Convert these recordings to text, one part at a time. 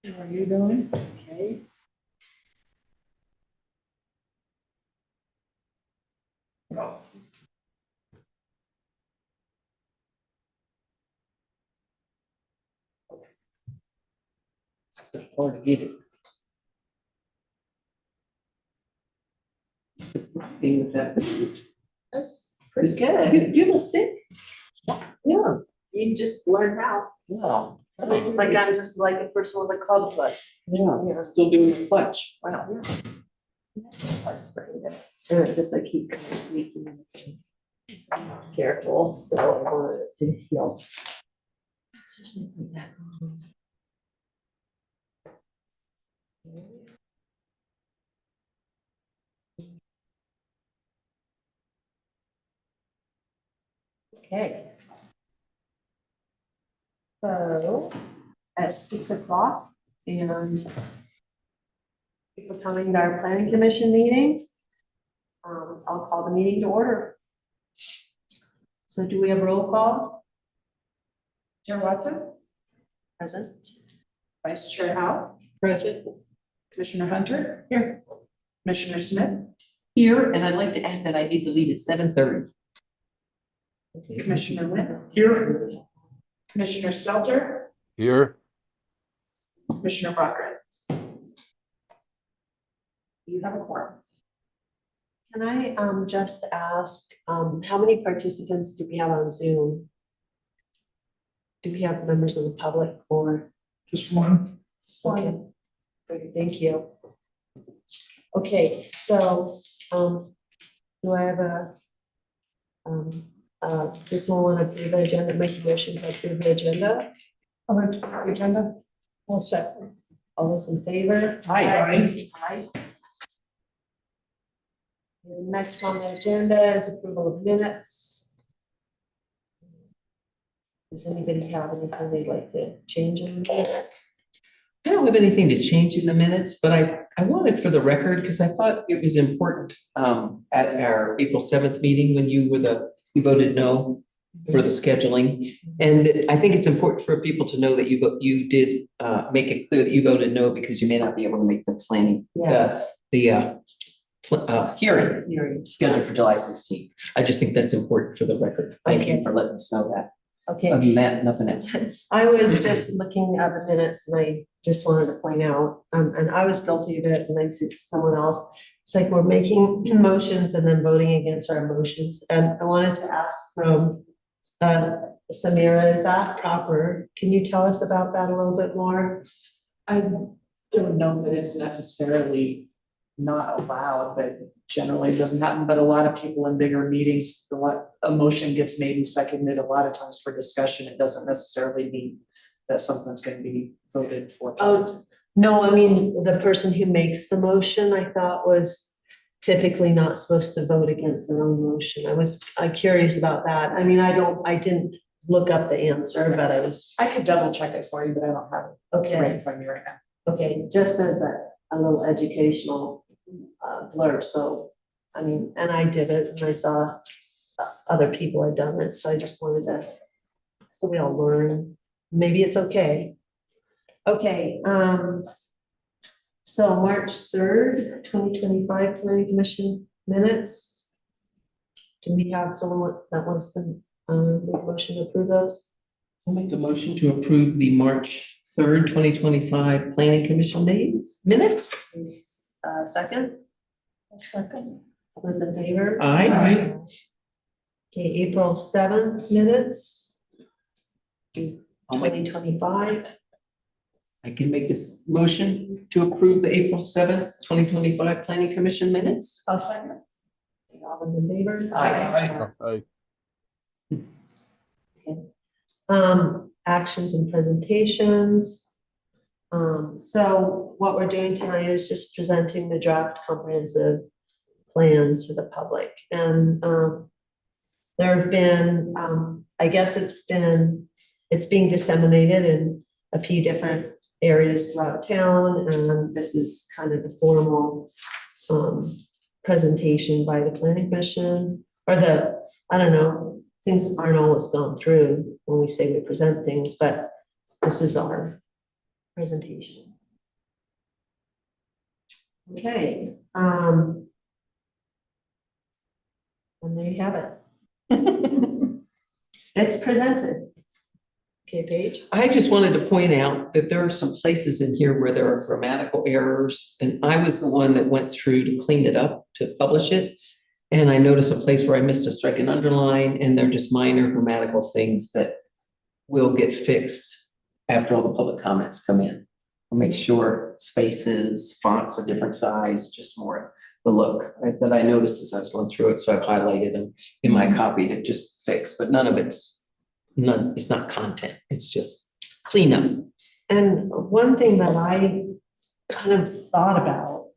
How are you doing? Okay. It's hard to get it. Being with that. That's pretty good. You have a stick? Yeah, you just learn how. Wow. It's like I'm just like a person with a club foot. Yeah, still doing the clutch. Wow. That's pretty good. And it just I keep kind of tweaking and careful, so I want it to heal. Let's just put that on. Okay. So at 6 o'clock and people coming to our planning commission meeting. I'll call the meeting to order. So do we have roll call? Chair Watson, Present. Vice Chair Howe, Present. Commissioner Hunter. Here. Commissioner Smith, Here, and I'd like to add that I need to leave at 7:30. Commissioner Wynn. Here. Commissioner Stelter, Here, Commissioner Brockert. You have a quorum. Can I just ask, how many participants do we have on Zoom? Do we have members of the public or? Just one. Okay, great, thank you. Okay, so, do I have this one approve the agenda, make a motion to approve the agenda? I'll move to the agenda. One second. All those in favor? Aye. Aye. And next on the agenda is approval of minutes. Does anybody have anything they'd like to change in the minutes? I don't have anything to change in the minutes, but I wanted for the record, because I thought it was important at our April 7th meeting when you voted no for the scheduling. And I think it's important for people to know that you did make it clear that you voted no because you may not be able to make the planning, hearing Hearing. scheduled for July 16th. I just think that's important for the record. Thank you Okay. for letting us know that. Okay. Other than that, nothing else. I was just looking at the minutes and I just wanted to point out, and I was guilty of it and I see someone else. It's like we're making motions and then voting against our motions. And I wanted to ask from Samira, is that proper? Can you tell us about that a little bit more? I don't know that it's necessarily not allowed, but generally it doesn't happen, but a lot of people in bigger meetings, a motion gets made and seconded a lot of times for discussion. It doesn't necessarily mean that something's gonna be voted for. Oh, no, I mean, the person who makes the motion, I thought was typically not supposed to vote against their own motion. I'm curious about that. I mean, I didn't look up the answer, but I was, I could double check it for you, but I don't have it right okay, in front of me right now. okay, just as a little educational blurb, so, I mean, and I did it, and I saw other people had done it, so I just wanted to, so we all learn, maybe it's okay. Okay, so March 3rd, 2025 Planning Commission minutes. Do we have someone that wants to, make a motion to approve those? I'll make a motion to approve the March 3rd, 2025 Planning Commission minutes. Second? Second. All those in favor? Aye. Okay, April 7th minutes, I'll make 2025. I can make this motion to approve the April 7th, 2025 Planning Commission minutes. I'll second. Okay, all those in favor? Aye. Actions and presentations. So what we're doing tonight is just presenting the draft comprehensive plans to the public. And there have been, I guess it's being disseminated in a few different areas throughout town, and this is kind of the formal presentation by the planning commission, or I don't know, things aren't always gone through when we say we present things, but this is our presentation. Okay, and there you have it. It's presented. Okay, Paige? I just wanted to point out that there are some places in here where there are grammatical errors, and I was the one that went through to clean it up, to publish it. And I noticed a place where I missed a strike and underline, and they're just minor grammatical things that will get fixed after all the public comments come in. I'll make sure spaces, fonts a different size, just more the look that I noticed as I was going through it, so I've highlighted them in my copy to just fix, but it's not content, it's just cleanup. And one thing that I kind of thought about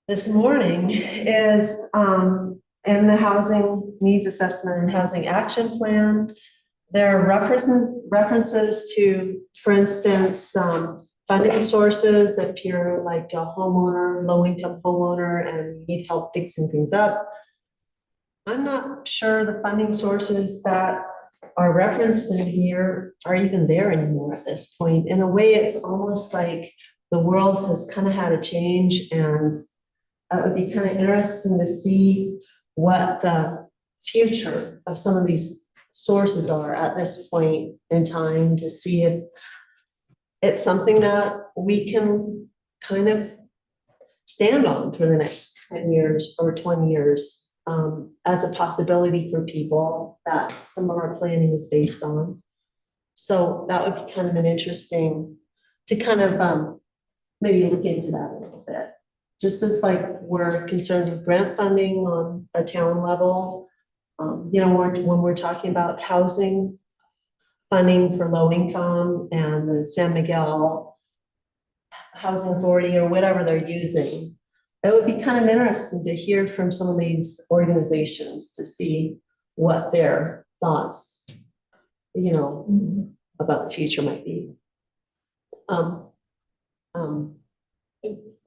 this morning is, in the housing needs assessment and housing action plan, there are references to, for instance, funding sources if you're like a homeowner, low-income homeowner, and you need help fixing things up. I'm not sure the funding sources that are referenced in here are even there anymore at this point. In a way, it's almost like the world has kind of had a change, and it would be kind of interesting to see what the future of some of these sources are at this point in time, to see if it's something that we can kind of stand on for the next 10 years or 20 years, as a possibility for people that some of our planning is based on. So that would be kind of an interesting to kind of maybe look into that a little bit. Just as like we're concerned with grant funding on a town level, when we're talking about housing funding for low income and the San Miguel Housing Authority or whatever they're using, it would be kind of interesting to hear from some of these organizations to see what their thoughts, about the future might be.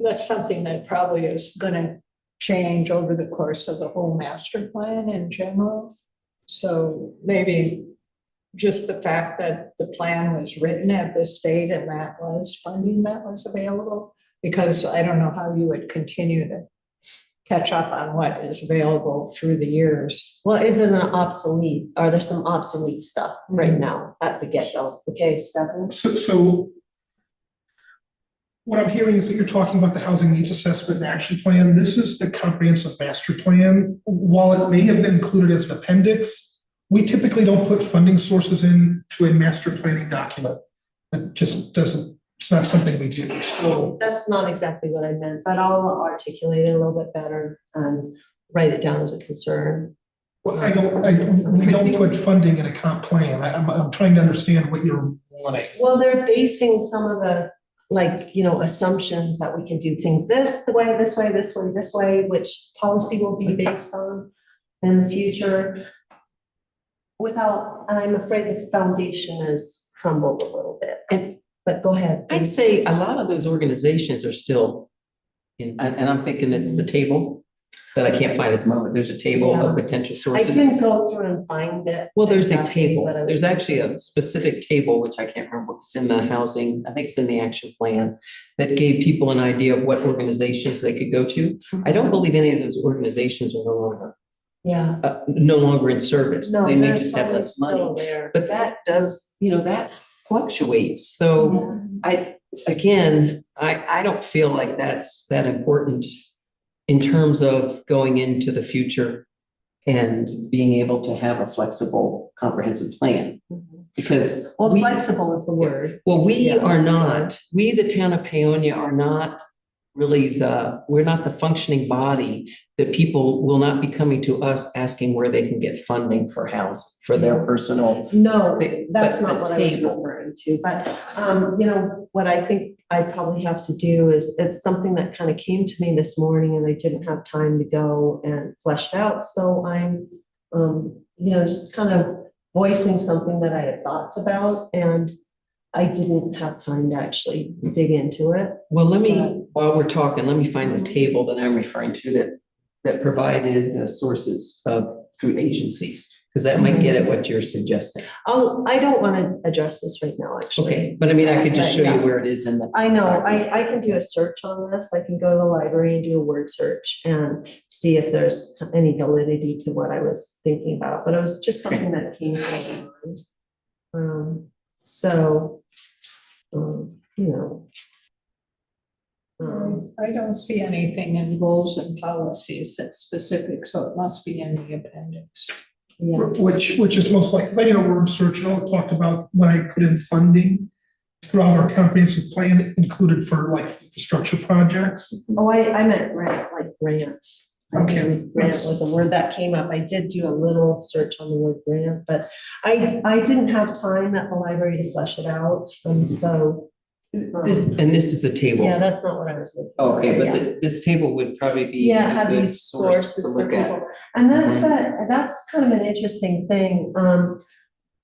That's something that probably is gonna change over the course of the whole master plan in general. So maybe just the fact that the plan was written at this date and that was funding that was available, because I don't know how you would continue to catch up on what is available through the years. Well, isn't it obsolete? Are there some obsolete stuff right now at the get-go? Okay, Stefan? So what I'm hearing is that you're talking about the housing needs assessment and action plan. This is the comprehensive master plan. While it may have been included as an appendix, we typically don't put funding sources into a master planning document. It just doesn't, it's not something we do. So That's not exactly what I meant, but I'll articulate it a little bit better and write it down as a concern. we don't put funding in a comp plan. I'm trying to understand what you're wanting. Well, they're basing some of the, assumptions that we can do things this way, this way, this way, this way, which policy will be based on in the future. I'm afraid the foundation has crumbled a little bit. But go ahead. I'd say a lot of those organizations are still and I'm thinking it's the table that I can't find at the moment. There's a table of potential I sources. didn't go through and find it. Well, there's a exactly, table. but I was There's actually thinking- a specific table, which I can't remember what's in the housing, I think it's in the action plan, that gave people an idea of what organizations they could go to. I don't believe any of those organizations are Yeah. no longer in service. No, They may they're just have probably less still money. there. But that does, that fluctuates. So I don't feel like that's that important in terms of going into the future and being able to have a flexible, comprehensive plan. Because Well, we, flexible is the word. we Yeah, are that's not, we, the town of Paonia, are not really we're not the functioning body that people will not be coming to us asking where they can get funding for house, for their personal. No, But that's the not what I was table. referring to, but, what I think I probably have to do is, it's something that kind of came to me this morning and I didn't have time to go and flesh it out, so I'm, just kind of voicing something that I had thoughts about, and I didn't have time to actually dig into it. Well, while we're talking, let me find the table that I'm referring to that provided the sources through agencies. Because that might get at what you're suggesting. I don't want to address this right now, actually. Okay, but I mean, I could just show But, you yeah. where it is in the. I know, I can do a search on this, I can go to the library and do a word search and see if there's any validity to what I was thinking about, but it was just something that came to my mind. So, you know. I don't see anything in goals and policies that's specific, so it must be in the appendix. Yeah, Which is most likely, because I did a word search and all it talked about when I put in funding throughout our comprehensive plan included for like infrastructure projects. oh, I meant grant, like grant. Okay. Grant was a word that came up, I did do a little search on the word grant, but I didn't have time at the library to flesh it out, and so. This is a table. Yeah, that's not what I was looking for. Okay, but yeah. this table would probably be. Yeah, a have good these source to sources for look at. people. And that's kind of an interesting thing,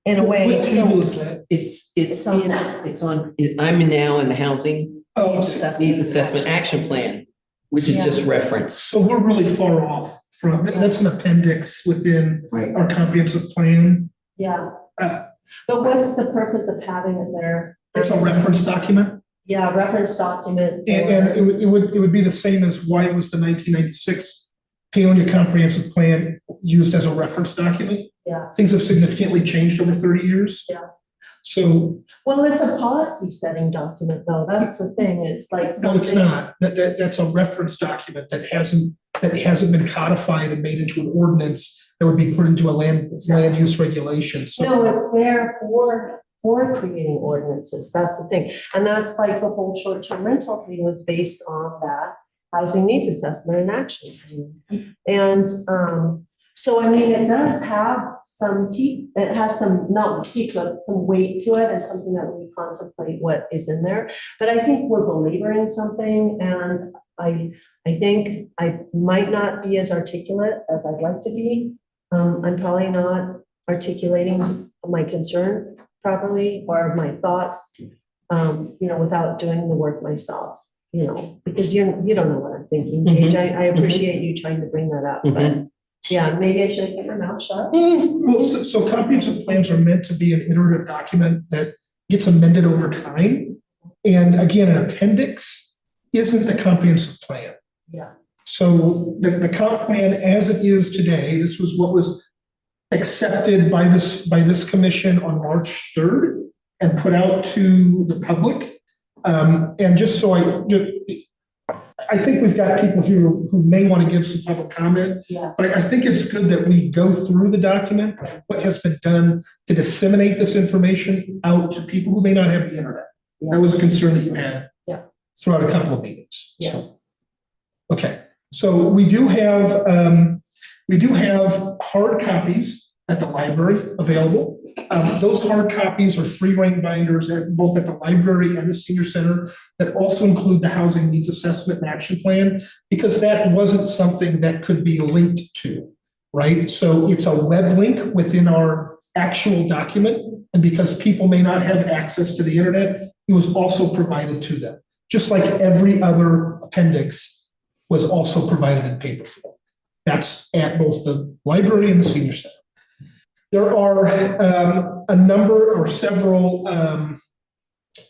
in a way. What table So is that? It's on I'm now in the housing Oh, needs assessment action plan, which is Yeah. just referenced. so we're really far off from, that's an appendix within Right. our comprehensive plan. Yeah, Uh, but what's the purpose of having it there? It's a reference document. Yeah, reference document. And it would be the same as why it was the 1996 Paonia Comprehensive Plan used as a reference document. Yeah. Things have significantly changed over 30 years. Yeah. So, Well, it's a policy setting document, though, that's the thing, it's like no, it's something. not. That's a reference document that hasn't been codified and made into an ordinance that would be put into a land use regulation. So No, it's there for creating ordinances, that's the thing, and that's like the whole short-term rental thing was based on that housing needs assessment and action. And, so I mean, it does have some teeth, it has some, not teeth, but some weight to it and something that we contemplate what is in there. But I think we're belaboring something, and I think I might not be as articulate as I'd like to be. I'm probably not articulating my concern properly or my thoughts, without doing the work myself, because you don't know what I'm thinking, Paige. I appreciate you trying to bring that up, but yeah, maybe I should keep my mouth shut. Well, so comprehensive plans are meant to be an iterative document that gets amended over time. And again, an appendix isn't the comprehensive plan. Yeah. So the comp plan as it is today, this was what was accepted by this commission on March 3rd and put out to the public. And just so I think we've got people here who may want to give some public comment. Yeah. But I think it's good that we go through the document, what has been done to disseminate this information out to people who may not have the internet. That was a concern that you had. Yeah. Throughout a couple of meetings. So, Yes. okay, so we do have hard copies at the library available. Those hard copies are 3-ring binders both at the library and the senior center that also include the housing needs assessment and action plan, because that wasn't something that could be linked to, right? So it's a web link within our actual document, and because people may not have access to the internet, it was also provided to them, just like every other appendix was also provided in paper form. That's at both the library and the senior center. There are a number or several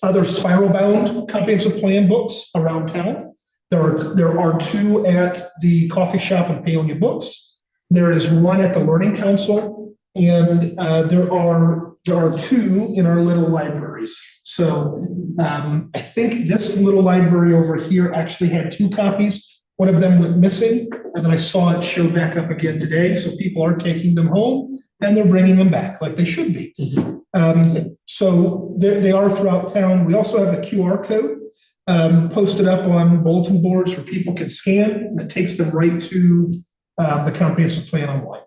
other spiral-bound comprehensive plan books around town. There are 2 at the coffee shop in Paonia Books. There is 1 at the Learning Council, and there are 2 in our little libraries. So I think this little library over here actually had 2 copies. One of them went missing, and then I saw it show back up again today. So people are taking them home and they're bringing them back like they should be. So they are throughout town. We also have a QR code posted up on bulletin boards where people can scan, and it takes them right to the comprehensive plan online.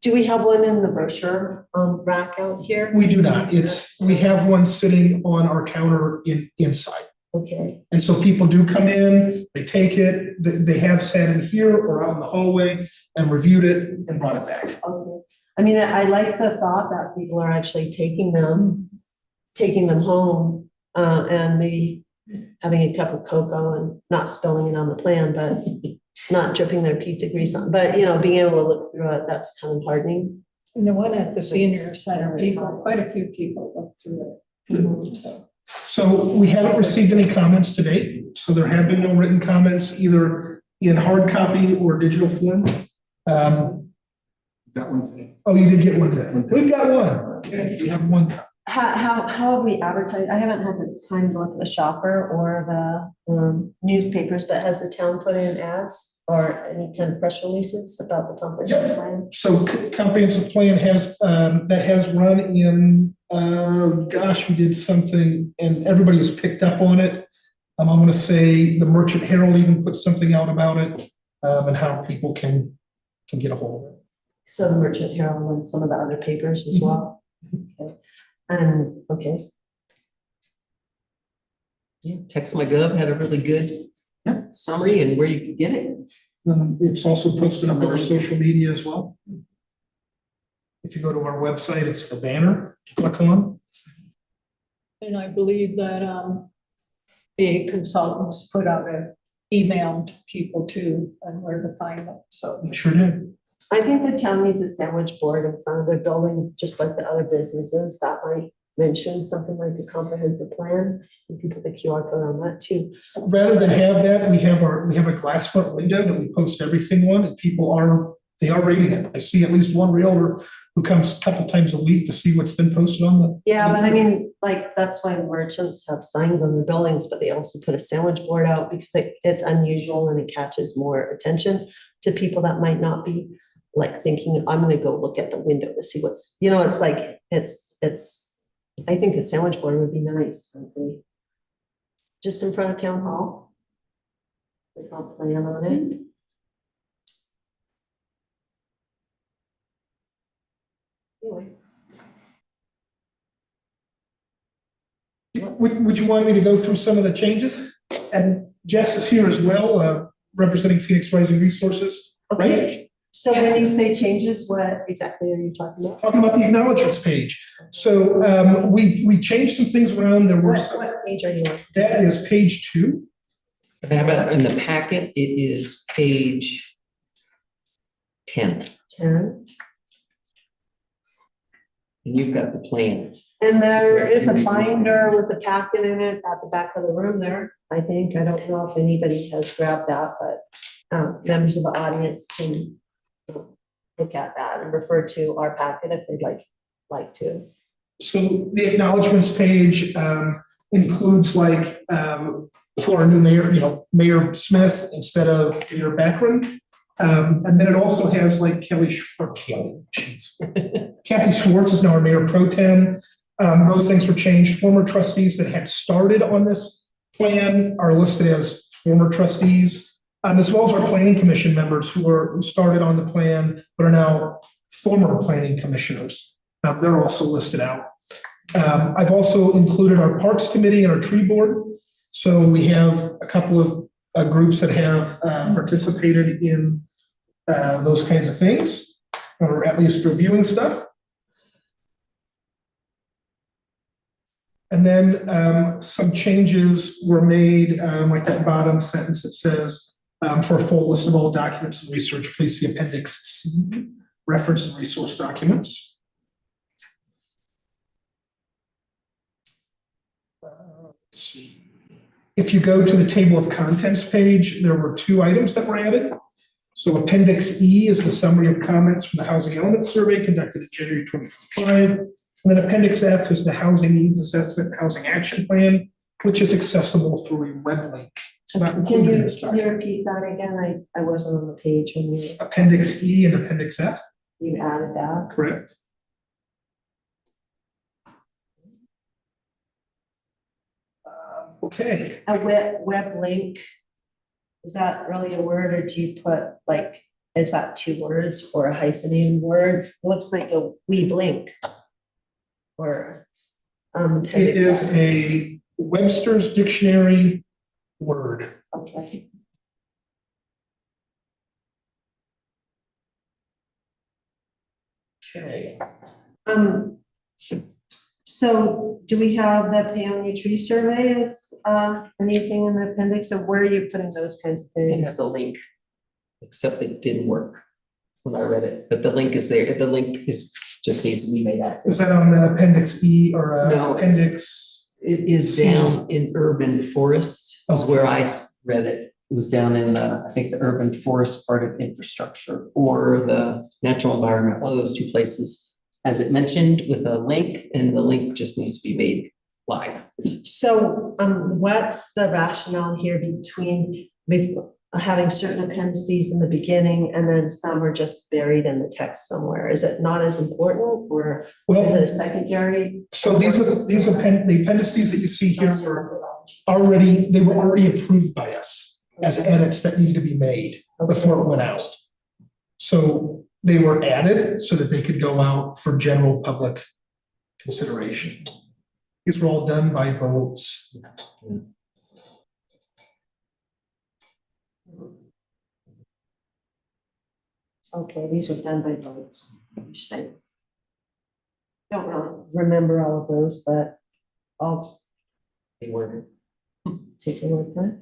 Do we have one in the brochure rack out here? We do not. We have one sitting on our counter inside. Okay, And so people do come in, they take it, they have sat in here or out in the hallway and reviewed it and brought it back. okay. I mean, I like the thought that people are actually taking them home, and maybe having a cup of cocoa and not spilling it on the plan, but not dripping their pizza grease on, but being able to look through it, that's kind of heartening. And the one at the senior center, quite a few people looked through it, so. So we haven't received any comments to date, so there have been no written comments either in hard copy or digital form. Got one today. Oh, you did get one today. We've got one. Okay, we have one. How have we advertised? I haven't had the time to look at the shopper or the newspapers, but has the town put in ads or any kind of press releases about the comprehensive Yep. plan? So comprehensive plan has, that has run in, we did something and everybody has picked up on it. I'm gonna say the Merchant Herald even put something out about it, and how people can get a hold of it. So the Merchant Herald and some of the other papers as well? Okay. And, okay, Yeah, Text My Gov had a really good summary and where you could get it. It's also posted on our social media as well. If you go to our website, it's the banner, click on. And I believe that, the consultants put out an email to people too, on where to find it, so. We sure did. I think the town needs a sandwich board in front of their building, just like the other businesses that might mention something like the comprehensive plan. You can put the QR code on that too. Rather than have that, we have a glass front window that we post everything on, and they are reading it. I see at least one realtor who comes a couple times a week to see what's been posted on the. Yeah, but I mean, like, that's why merchants have signs on their buildings, but they also put a sandwich board out because it's unusual and it catches more attention to people that might not be like thinking, I'm gonna go look at the window to see what's, it's like, I think a sandwich board would be nice, frankly. Just in front of town hall. We can plan on it. Anyway. Would you want me to go through some of the changes? And Jess is here as well, representing Phoenix Rising Resources. Okay, so when you say changes, what exactly are you talking about? Talking about the acknowledgements page. So we changed some things around. There were, What page are you on? that is page 2. And how about in the packet, it is page 10, 10. and you've got the plan. And there is a binder with the packet in it at the back of the room there, I think. I don't know if anybody has grabbed that, but members of the audience can look at that and refer to our packet if they'd like to. So the acknowledgements page includes like for our new mayor, Mayor Smith instead of Mayor Backron. And then it also has like Kathy Schwartz is now our mayor pro tem. Those things were changed. Former trustees that had started on this plan are listed as former trustees, as well as our planning commission members who started on the plan but are now former planning commissioners. They're also listed out. I've also included our parks committee and our tree board. So we have a couple of groups that have participated in those kinds of things, or at least reviewing stuff. And then some changes were made, like that bottom sentence that says, for a full list of all documents and research, please see Appendix C, reference and resource documents. Let's see. If you go to the table of contents page, there were 2 items that were added. So Appendix E is the summary of comments from the Housing Element Survey conducted in January 2025. And then Appendix F is the Housing Needs Assessment Housing Action Plan, which is accessible through a web link. It's not Can included in you, this can you document. repeat that again? I wasn't on the page when Appendix E and Appendix F, you added that. correct? Okay. A web link, is that really a word, or do you put like, is that 2 words or a hyphenated word? It looks like a wee blink. Or. It is a Webster's Dictionary word. Okay. Okay. So do we have the Paonia tree survey as anything in the appendix, or where are you putting those kinds of It things? has a link, except it didn't work. when I read it, but the link is there. The link just needs to be made active. Is that on appendix E or No, it's- appendix? It is C. down in urban forest is Okay. where I read it. It was down in, I think, the urban forest part of infrastructure or the natural environment, one of those two places. As it mentioned with a link, and the link just needs to be made live. So, what's the rationale here between having certain appendices in the beginning and then some are just buried in the text somewhere? Is it not as important or is it Well, a secondary? so the appendices that you see here they were already approved by us as edits that needed to be made before it went out. So they were added so that they could go out for general public consideration. These were all done by votes. Okay, these were done by votes. Interesting. Don't really remember all of those, but I'll They were take a look at it.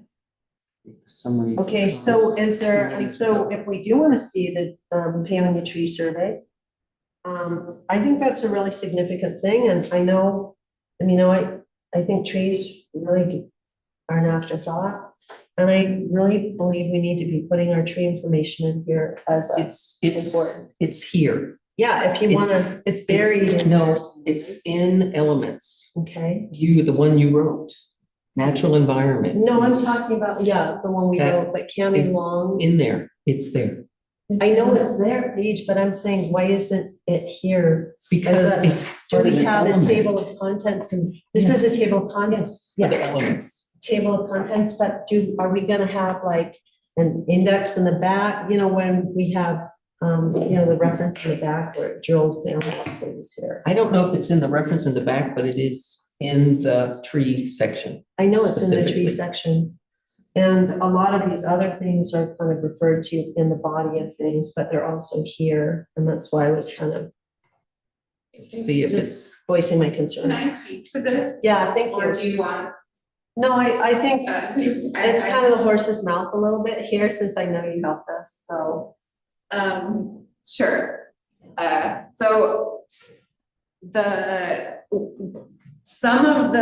the summary. Okay, so is there, and so if we do want to see the paving the tree survey, I think that's a really significant thing, and I know, I think trees really are an afterthought. And I really believe we need to be putting our tree information in here as a, important. It's here. Yeah, if you wanna, it's buried in. No, there. it's in elements. Okay, The one you wrote, natural environment. no, I'm is talking about, yeah, the one we That wrote, but County is Longs. in there, it's there. I know it's there, Paige, but I'm saying, why isn't it here? Because As a- it's. Do part of we an have a element. table of contents, and this is a Yes. table of contents? For the Yes, elements. table of contents, but are we gonna have like an index in the back, when we have, the reference in the back where it drills down on things here? I don't know if it's in the reference in the back, but it is in the tree section. I know it's in the tree Specifically. section. And a lot of these other things are kind of referred to in the body of things, but they're also here, and that's why I was kind of See if it's, voicing my Can concern. I speak to this? Yeah, thank Or you. do you want, No, I think please? it's kind of the horse's mouth a little bit here, since I know you helped us, so. Sure. So some of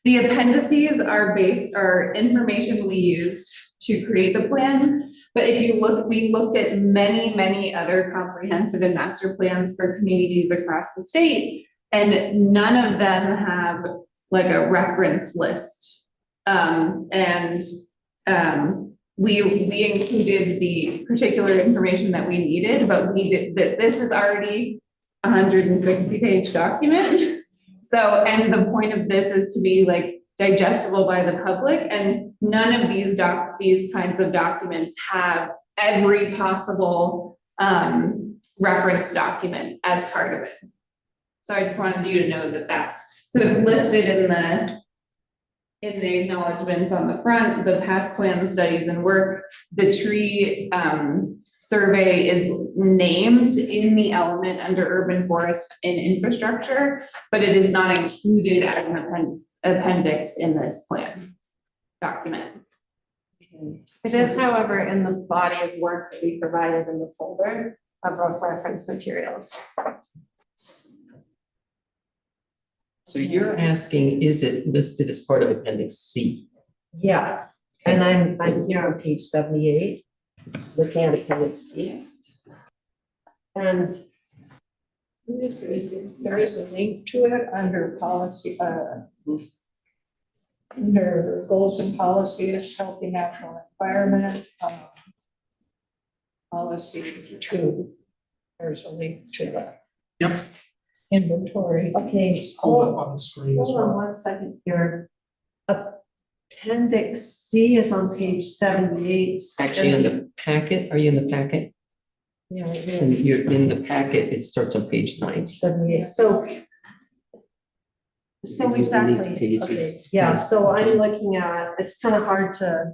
the appendices are information we used to create the plan. But if you look, we looked at many, many other comprehensive and master plans for communities across the state, and none of them have like a reference list. We included the particular information that we needed, but this is already a 160-page document. So, and the point of this is to be like digestible by the public, and none of these kinds of documents have every possible reference document as part of it. So I just wanted you to know that so it's listed in the acknowledgements on the front, the past plans, studies, and work. The tree survey is named in the element under urban forest and infrastructure, but it is not included as an appendix in this plan document. It is, however, in the body of work that we provided in the folder of reference materials. so you're asking, is it listed as part of appendix C? Yeah, and I'm here on page 78, looking at appendix C. And There is a link to it under policy, under goals and policies, healthy natural environment. Policy 2, there's a link to the Yep. inventory. okay, Just pull it up on the screen as hold on well. one second here. Appendix C is on page 78. Actually, in the packet, are you in the packet? Yeah, right here, And you're in the packet, it starts on page 9. 78, so You're using these exactly, okay, pages. yeah, so I'm looking at, it's kind of hard to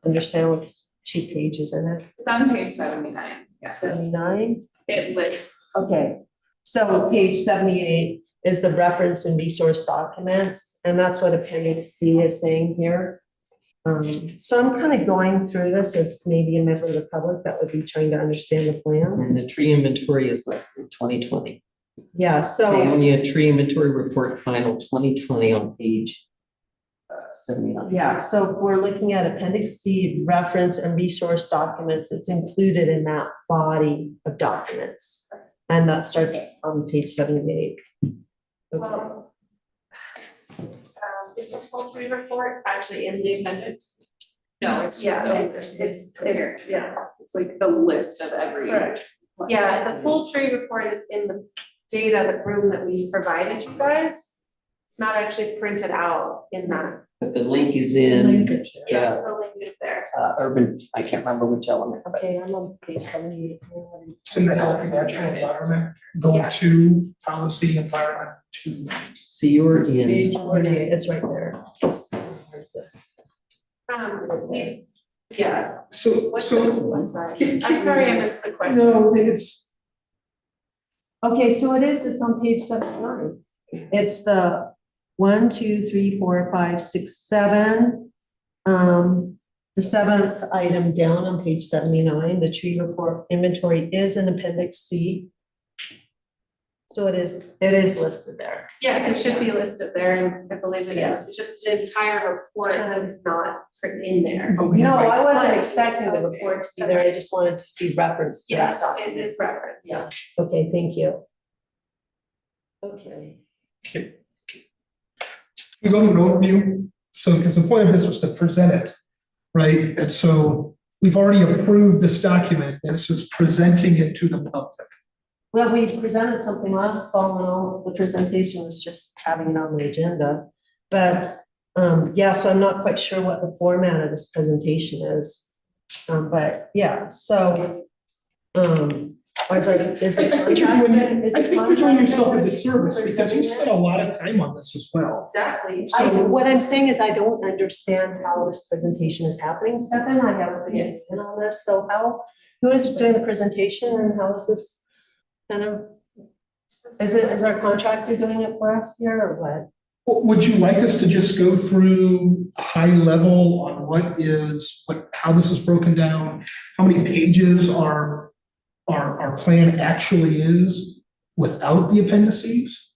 understand what this 2 pages in it, It's on page 79. Yeah. 79, It lists, okay. So page 78 is the reference and resource documents, and that's what appendix C is saying here. So I'm kind of going through this as maybe a member of the public that would be trying to understand the plan. And the tree inventory is listed 2020. Yeah, so, Paonia Tree Inventory Report Final 2020 on page 79. yeah, so if we're looking at Appendix C, reference and resource documents, it's included in that body of documents. And that starts on page 78. Okay. Well, is the full tree report actually in the appendix? No, it's just, Yeah, it's here. yeah. It's like the list of every. Correct. Yeah, the full tree report is in the data, the room that we provided you guys. It's not actually printed out in that. But the link is in Yes, the link is there. urban, I can't remember which element, but Okay, I'm on page 78. It's in the healthy natural environment, go to policy environment to. see, you're in. Page 48, it's right there. Yeah, So, I'm sorry, I missed the question. no, it's, Okay, so it's on page 79. It's the 1, 2, 3, 4, 5, 6, 7. The seventh item down on page 79, the tree report inventory is in Appendix C. So it is listed there. Yes, it should be listed there, and I believe it is. It's just the entire report that is not written in there. No, I wasn't expecting the report to be there. I just wanted to see reference to that Yes, document. it is referenced. Yeah. Okay, thank you. Okay. we go to an overview, so, because the point of this was to present it, right? And so we've already approved this document, this is presenting it to the public. Well, we presented something last fall, and all the presentation was just having it on the agenda. But, yeah, so I'm not quite sure what the format of this presentation is. But, yeah, so, I was like, is the I think you're doing, contract? Is I the think you're doing yourself a contract- disservice, because you spent a lot of time on this as well. Exactly. So- What I'm saying is I don't understand how this presentation is happening, Stefan. I haven't been in on this, so who is doing the presentation and how is this kind of, is our contractor doing it for us here or what? Would you like us to just go through a high level on how this is broken down? How many pages our plan actually is without the appendices?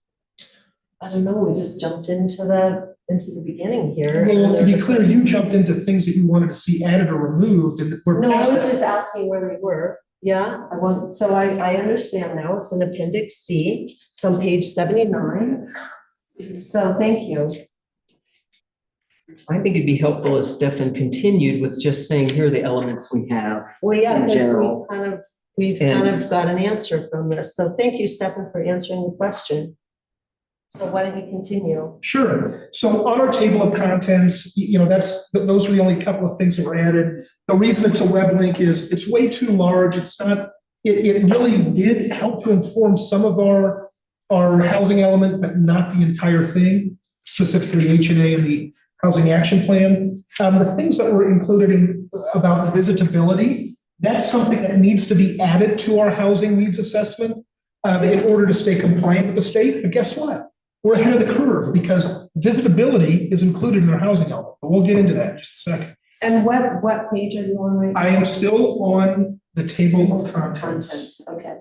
I don't know, we just jumped into the beginning here. Well, to be clear, you jumped into things that you wanted to see added or removed, and we're No, I past was that. just asking where we were. Yeah, so I understand now. It's in Appendix C. It's on page 79. So thank you. I think it'd be helpful if Stefan continued with just saying, here are the elements we have. Well, yeah, In because general. we've kind of got an answer from this. So thank you, Stefan, for answering the question. So why don't you continue? Sure. So on our table of contents, those were the only couple of things that were added. The reason it's a web link is it's way too large. It's not, it really did help to inform some of our housing element, but not the entire thing, specifically H&A and the housing action plan. The things that were included about visitability, that's something that needs to be added to our housing needs assessment in order to stay compliant with the state. But guess what? We're ahead of the curve because visitability is included in our housing element. But we'll get into that in just a second. And what page are you on right now? I am still on the table of contents. Okay.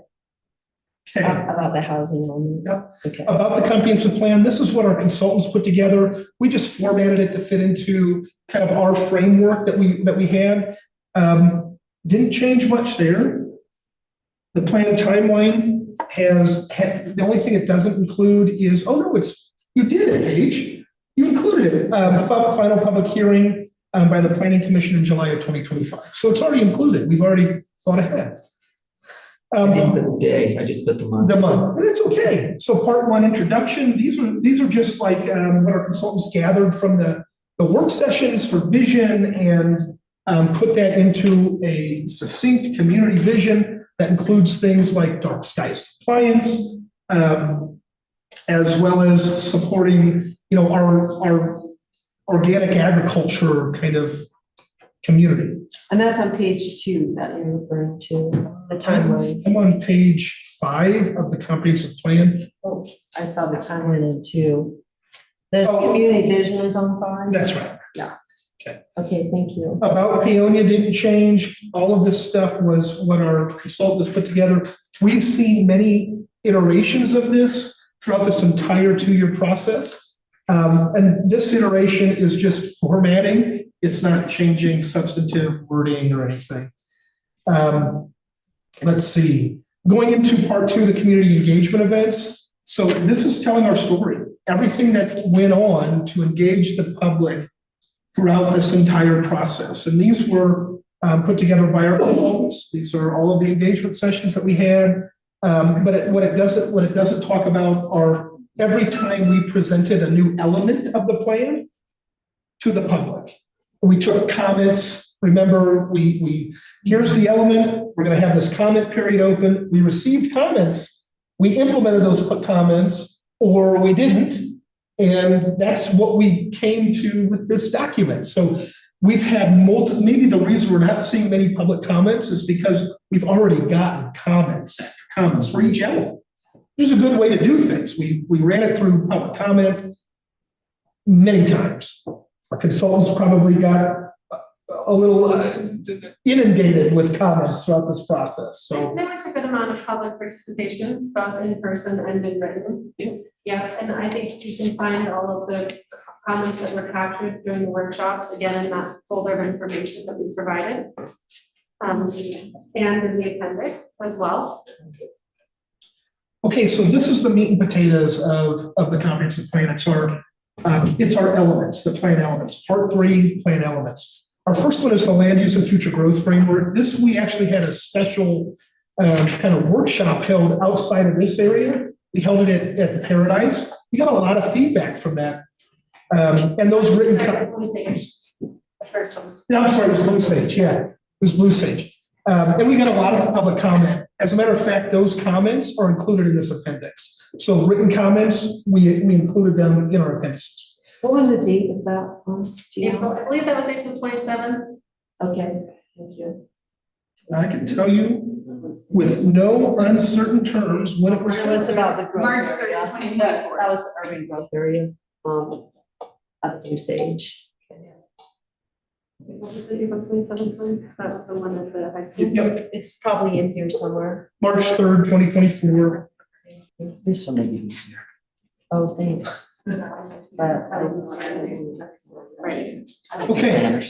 Okay. About the housing element. Yep. Okay. About the comprehensive plan, this is what our consultants put together. We just formatted it to fit into kind of our framework that we had. Didn't change much there. The plan timeline the only thing it doesn't include is, you did it, Paige. You included it. Final public hearing by the Planning Commission in July of 2025. So it's already included. We've already thought ahead. I didn't put the day, I just put the month. The month, and it's okay. So part one, introduction, these are just like what our consultants gathered from the work sessions for vision and put that into a succinct community vision that includes things like dark skies compliance, as well as supporting, our organic agriculture kind of community. And that's on page 2 that you're referring to, the timeline. I'm on page 5 of the comprehensive plan. Oh, I saw the timeline in 2. There's Oh. community vision is on 5. That's right. Yeah. Okay, thank you. About Peonia didn't change. All of this stuff was what our consultants put together. We've seen many iterations of this throughout this entire 2-year process. And this iteration is just formatting. It's not changing substantive wording or anything. Let's see. Going into part 2, the community engagement events. So this is telling our story. Everything that went on to engage the public throughout this entire process. And these were put together by our consultants. These are all of the engagement sessions that we had. But what it doesn't talk about are every time we presented a new element of the plan to the public. We took comments. Remember, here's the element. We're going to have this comment period open. We received comments. We implemented those comments, or we didn't. And that's what we came to with this document. So we've had maybe the reason we're not seeing many public comments is because we've already gotten comments after comments for each element. There's a good way to do things. We ran it through public comment many times. Our consultants probably got a little inundated with comments throughout this process. So There was a good amount of public participation, both in person and in written. Yeah, and I think you can find all of the comments that were captured during the workshops, again, in that folder of information that we provided. And in the appendix as well. okay, so this is the meat and potatoes of the comprehensive plan. It's our elements, the plan elements. Part 3, plan elements. Our first one is the land use and future growth framework. This, we actually had a special kind of workshop held outside of this area. We held it at the Paradise. We got a lot of feedback from that. And those written. Blue Sage, the first ones. No, I'm sorry, it was Blue Sage, yeah. It was Blue Sage. And we got a lot of public comment. As a matter of fact, those comments are included in this appendix. So written comments, we included them in our appendices. What was the date of that one? Do you know? April, I believe that was April 27th. Okay, thank you. I can tell you with no uncertain terms when it was. It was about the growth March area. 3rd, 2024. That was the urban growth area, at Blue Sage. What was it, April 27th one? That was the one at the high school. Yep, It's probably in here somewhere. March 3rd, 2024. This one may be easier. Oh, thanks. Right. Okay.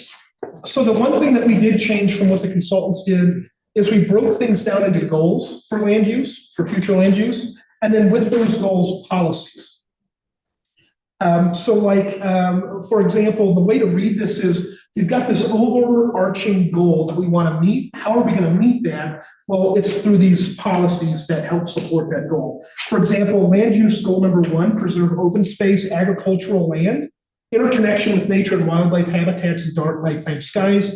So the one thing that we did change from what the consultants did is we broke things down into goals for land use, for future land use, and then with those goals, policies. For example, the way to read this is you've got this overarching goal that we want to meet. How are we going to meet that? Well, it's through these policies that help support that goal. For example, land use goal number 1, preserve open space, agricultural land, interconnection with nature and wildlife habitats and dark nighttime skies.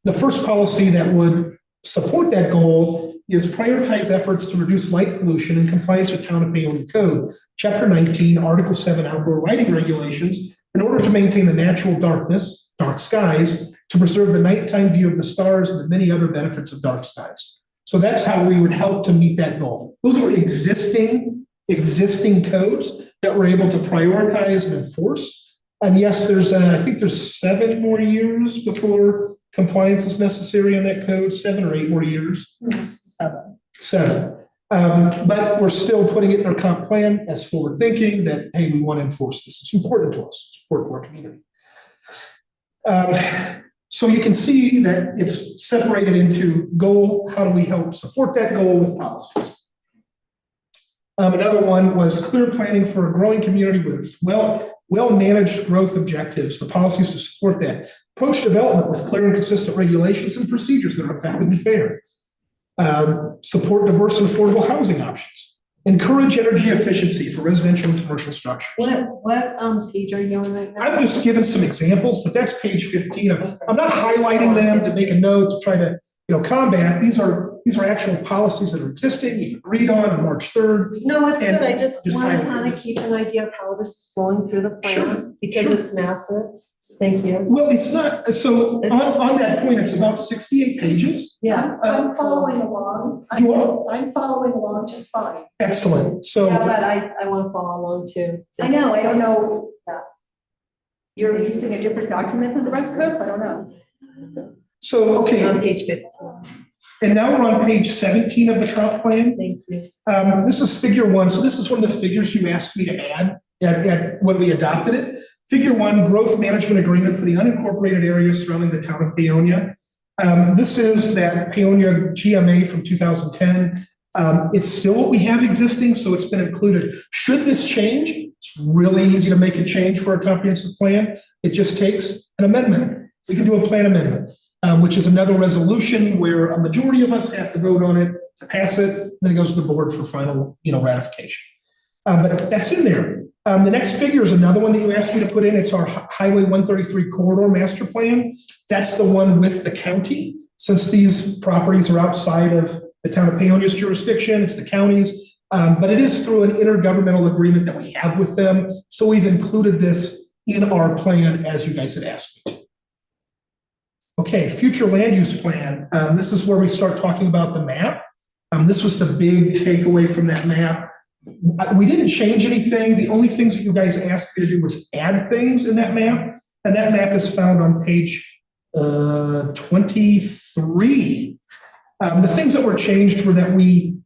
The first policy that would support that goal is prioritize efforts to reduce light pollution in compliance with Town of Peonia Code, Chapter 19, Article 7 outdoor lighting regulations, in order to maintain the natural darkness, dark skies, to preserve the nighttime view of the stars and the many other benefits of dark skies. So that's how we would help to meet that goal. Those are existing codes that we're able to prioritize and enforce. And yes, I think there's 7 more years before compliance is necessary on that code, 7 or 8 more years. 7. But we're still putting it in our comp plan as forward thinking that, hey, we want to enforce this. It's important to us. It's important to our community. So you can see that it's separated into goal. How do we help support that goal with policies? Another one was clear planning for a growing community with well-managed growth objectives, the policies to support that. Approach development with clear and consistent regulations and procedures that are effective and fair. Support diverse and affordable housing options. Encourage energy efficiency for residential and commercial structures. What page are you on right now? I'm just giving some examples, but that's page 15. I'm not highlighting them to make a note to try to, combat. These are actual policies that are existing, we've agreed on March 3rd. No, it's good. I And just just want to highlight kind of this. keep an idea of how this is flowing through the Sure, plan, because sure. it's massive. Thank you. Well, it's not, so on that point, it's about 68 pages. Yeah. I'm following along. You are? I'm following along just fine. Excellent. So, Yeah, but I want to follow along too. I know, I don't know. You're using a different document than the rest of us? I don't know. So, okay, On page 15, and now we're on page 17 of the comp plan. thank you. This is figure 1, so this is one of the figures you asked me to add when we adopted it. Figure 1, growth management agreement for the unincorporated areas surrounding the town of Paonia. This is that Paonia GMA from 2010. It's still what we have existing, so it's been included. Should this change, it's really easy to make a change for a comprehensive plan. It just takes an amendment. We can do a plan amendment, which is another resolution where a majority of us have to vote on it to pass it, then it goes to the board for final, ratification. But that's in there. The next figure is another one that you asked me to put in. It's our Highway 133 corridor master plan. That's the one with the county. Since these properties are outside of the town of Paonia's jurisdiction, it's the county's, but it is through an intergovernmental agreement that we have with them. So we've included this in our plan as you guys had asked me to. Okay, future land use plan. This is where we start talking about the map. This was the big takeaway from that map. We didn't change anything. The only things that you guys asked me to do was add things in that map. And that map is found on page 23. The things that were changed were that we,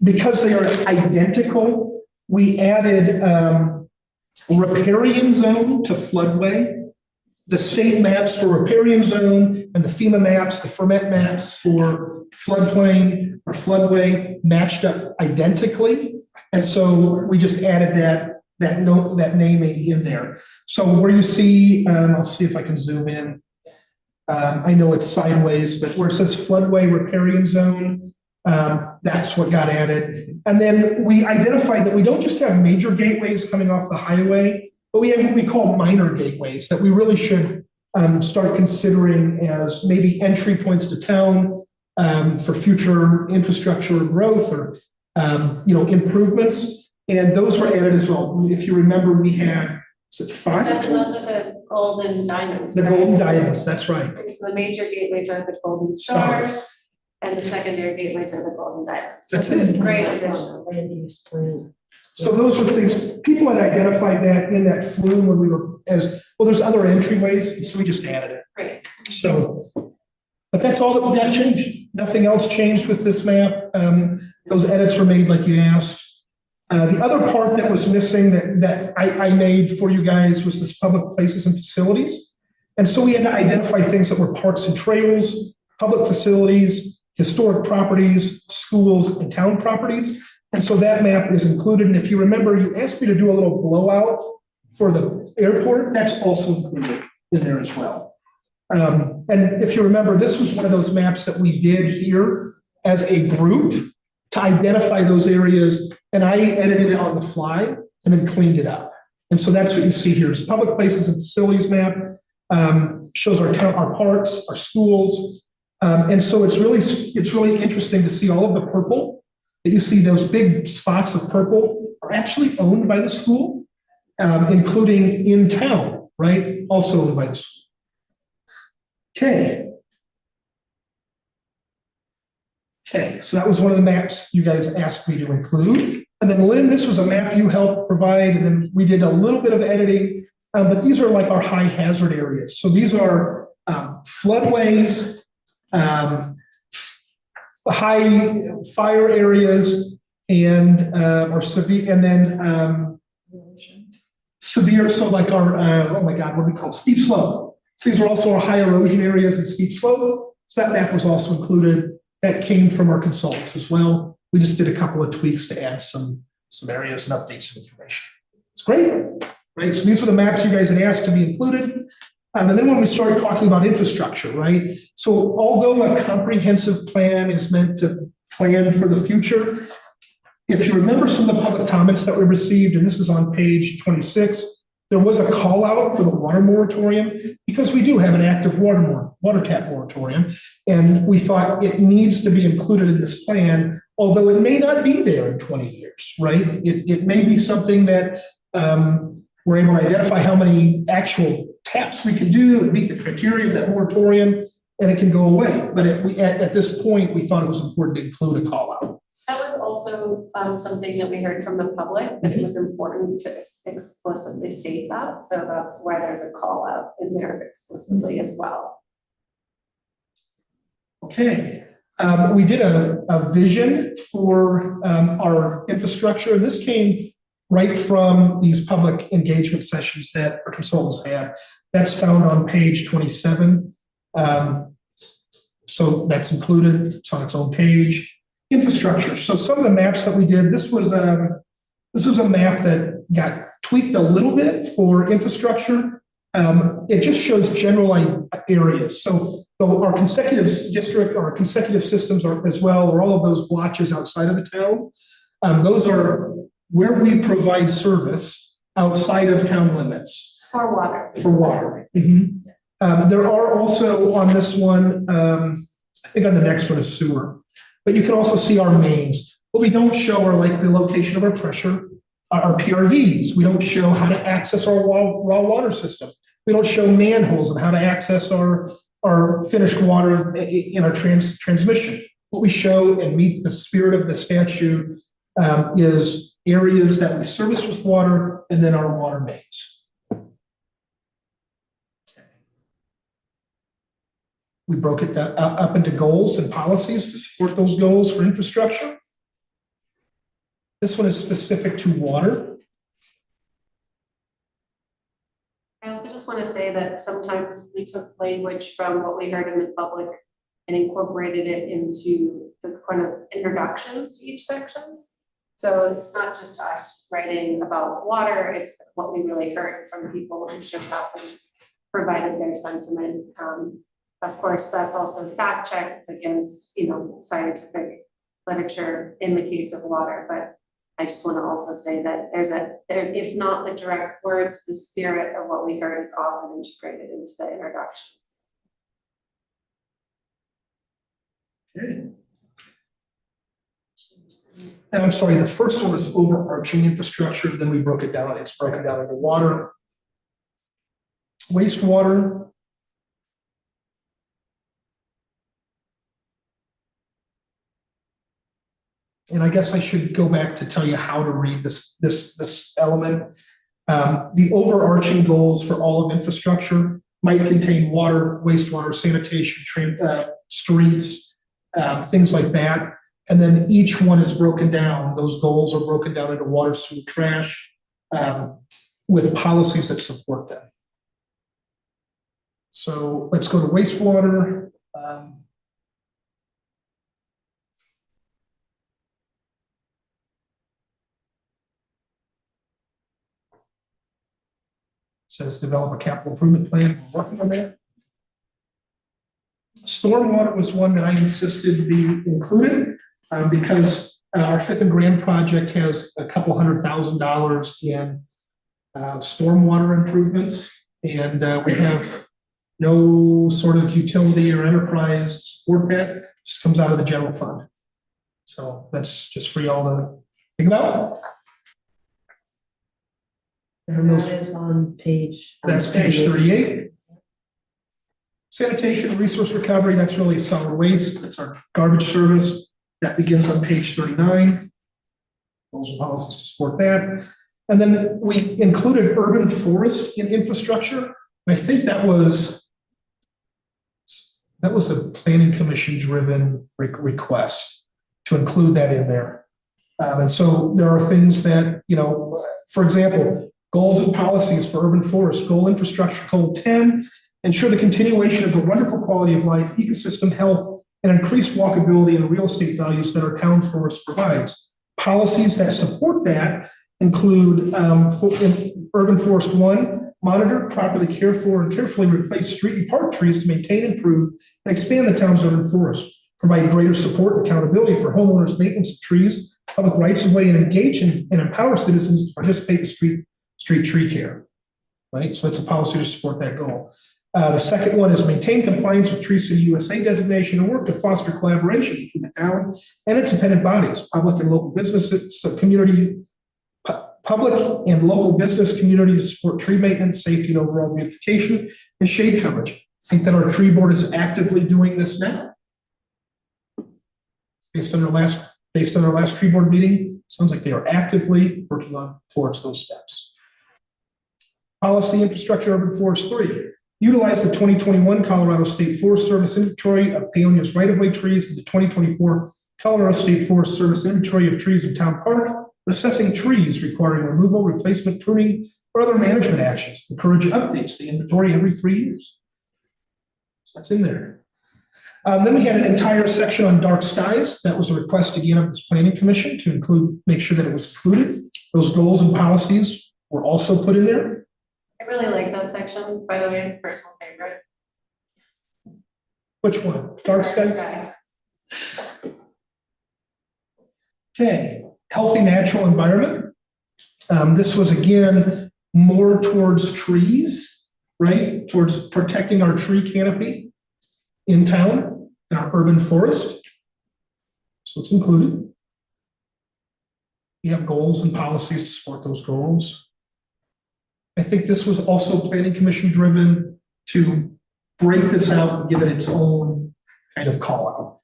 because they are identical, we added riparian zone to floodway. The state maps for riparian zone and the FEMA maps, the Fermet maps for floodplain or floodway matched up identically. And so we just added that naming in there. So where you see, I'll see if I can zoom in. I know it's sideways, but where it says floodway riparian zone, that's what got added. And then we identified that we don't just have major gateways coming off the highway, but we have what we call minor gateways that we really should start considering as maybe entry points to town for future infrastructure growth or improvements. And those were added as well. If you remember, we had, is it 5? Those are the golden diamonds. The golden diamonds, that's right. So the major gateways are the golden stars, and the secondary gateways are the golden diamonds. That's it. Great That's addition. on the land use plan. So those were things, people had identified that in that flume when we were there's other entryways, so we just added it. Great. So, but that's all that got changed. Nothing else changed with this map. Those edits were made like you asked. The other part that was missing that I made for you guys was this public places and facilities. And so we had to identify things that were parks and trails, public facilities, historic properties, schools, and town properties. And so that map is included. And if you remember, you asked me to do a little blowout for the airport. That's also included in there as well. And if you remember, this was one of those maps that we did here as a group to identify those areas. And I edited it on the fly and then cleaned it up. And so that's what you see here is public places and facilities map, shows our town, our parks, our schools. And so it's really interesting to see all of the purple that you see. Those big spots of purple are actually owned by the school, including in town, right? Also owned by the school. Okay, so that was one of the maps you guys asked me to include. And then Lynn, this was a map you helped provide, and then we did a little bit of editing, but these are like our high hazard areas. So these are floodways, high fire areas, and or severe, and then severe. So like our oh my God, what do we call it? Steep slope. So these are also our high erosion areas and steep slope. So that map was also included. That came from our consultants as well. We just did a couple of tweaks to add some areas and update some information. It's great, right? So these were the maps you guys had asked to be included. And then when we started talking about infrastructure, right? So although a comprehensive plan is meant to plan for the future, if you remember some of the public comments that we received, and this is on page 26, there was a call out for the water moratorium because we do have an active water tap moratorium. And we thought it needs to be included in this plan, although it may not be there in 20 years, right? It may be something that we're able to identify how many actual taps we can do and meet the criteria of that moratorium, and it can go away. But at this point, we thought it was important to include a call out. That was also something that we heard from the public, that it was important to explicitly state that. So that's why there's a call out in there explicitly as well. Okay, we did a vision for our infrastructure. This came right from these public engagement sessions that our consultants had. That's found on page 27. So that's included, it's on its own page. Infrastructure, so some of the maps that we did, this was a map that got tweaked a little bit for infrastructure. It just shows general areas. So our consecutive district, our consecutive systems are as well, or all of those blotches outside of the town. Those are where we provide service outside of town limits. For water. For water. Mhm. There are also on this one, I think on the next one is sewer, but you can also see our mains. What we don't show are like the location of our pressure, our PRVs. We don't show how to access our raw water system. We don't show manholes and how to access our finished water in our transmission. What we show and meets the spirit of the statute is areas that we service with water and then our water mains. We broke it up into goals and policies to support those goals for infrastructure. This one is specific to water. I also just want to say that sometimes we took language from what we heard in the public and incorporated it into the kind of introductions to each sections. So it's not just us writing about water, it's what we really heard from people who showed up and provided their sentiment. Of course, that's also fact checked against, scientific literature in the case of water, but I just want to also say that if not the direct words, the spirit of what we heard is often integrated into the introductions. Okay. And I'm sorry, the first one was overarching infrastructure, then we broke it down. It's broken down into water, wastewater, and I guess I should go back to tell you how to read this element. The overarching goals for all of infrastructure might contain water, wastewater, sanitation, streets, things like that. And then each one is broken down. Those goals are broken down into water, sewer, trash, with policies that support them. So let's go to wastewater. Says develop a capital improvement plan. We're working on that. Stormwater was one that I insisted be included because our Fifth and Grand project has a couple $100,000 in stormwater improvements, and we have no sort of utility or enterprise to support that. It just comes out of the general fund. So that's just for y'all to think about. And That is on page. That's page 38. Sanitation, resource recovery, that's really solid waste. That's our garbage service. That begins on page 39. Those are policies to support that. And then we included urban forest in infrastructure. And I think that was a planning commission driven request to include that in there. And so there are things that, for example, goals and policies for urban forest, goal infrastructure, goal 10, ensure the continuation of the wonderful quality of life, ecosystem health, and increased walkability and real estate values that our town forest provides. Policies that support that include urban forest 1, monitor, properly care for, and carefully replace street and park trees to maintain, improve, and expand the town's urban forest. Provide greater support and accountability for homeowners' maintenance of trees, public rights of way, and engage and empower citizens to participate in street tree care, right? So that's a policy to support that goal. The second one is maintain compliance with Tree City USA designation and work to foster collaboration between the town and its dependent bodies, public and local businesses, public and local business community to support tree maintenance, safety, and overall beautification and shade coverage. I think that our tree board is actively doing this now. Based on their last based on our last tree board meeting, sounds like they are actively working on towards those steps. Policy infrastructure urban forest 3. Utilize the 2021 Colorado State Forest Service inventory of peonias right-of-way trees and the 2024 Colorado State Forest Service inventory of trees in town park, assessing trees requiring removal, replacement, pruning, or other management actions. Encourage updates to the inventory every 3 years. So that's in there. Then we had an entire section on dark skies. That was a request again of this planning commission to make sure that it was included. Those goals and policies were also put in there. I really like that section, by the way, personal favorite. Which one? Dark skies? Okay, healthy natural environment. This was again more towards trees, right? Towards protecting our tree canopy in town, in our urban forest. So it's included. We have goals and policies to support those goals. I think this was also planning commission driven to break this out and give it its own kind of call out.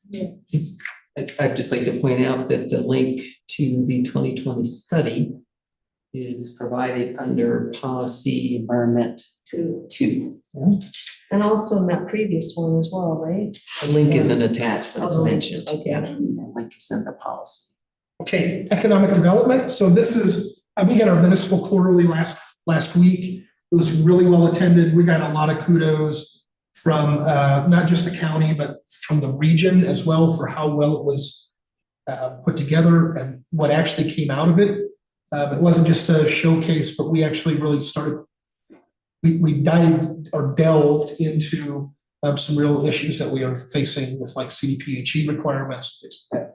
I'd just like to point out that the link to the 2020 study is provided under policy environment 2. And also in that previous one as well, right? The link isn't attached, but it's Oh, mentioned. okay. Yeah, the link is in the policy. Okay, economic development. So this is, we had our municipal quarterly last week. It was really well attended. We got a lot of kudos from not just the county, but from the region as well for how well it was put together and what actually came out of it. It wasn't just a showcase, but we actually really started, we dived or delved into some real issues that we are facing with like CDPHE requirements, things like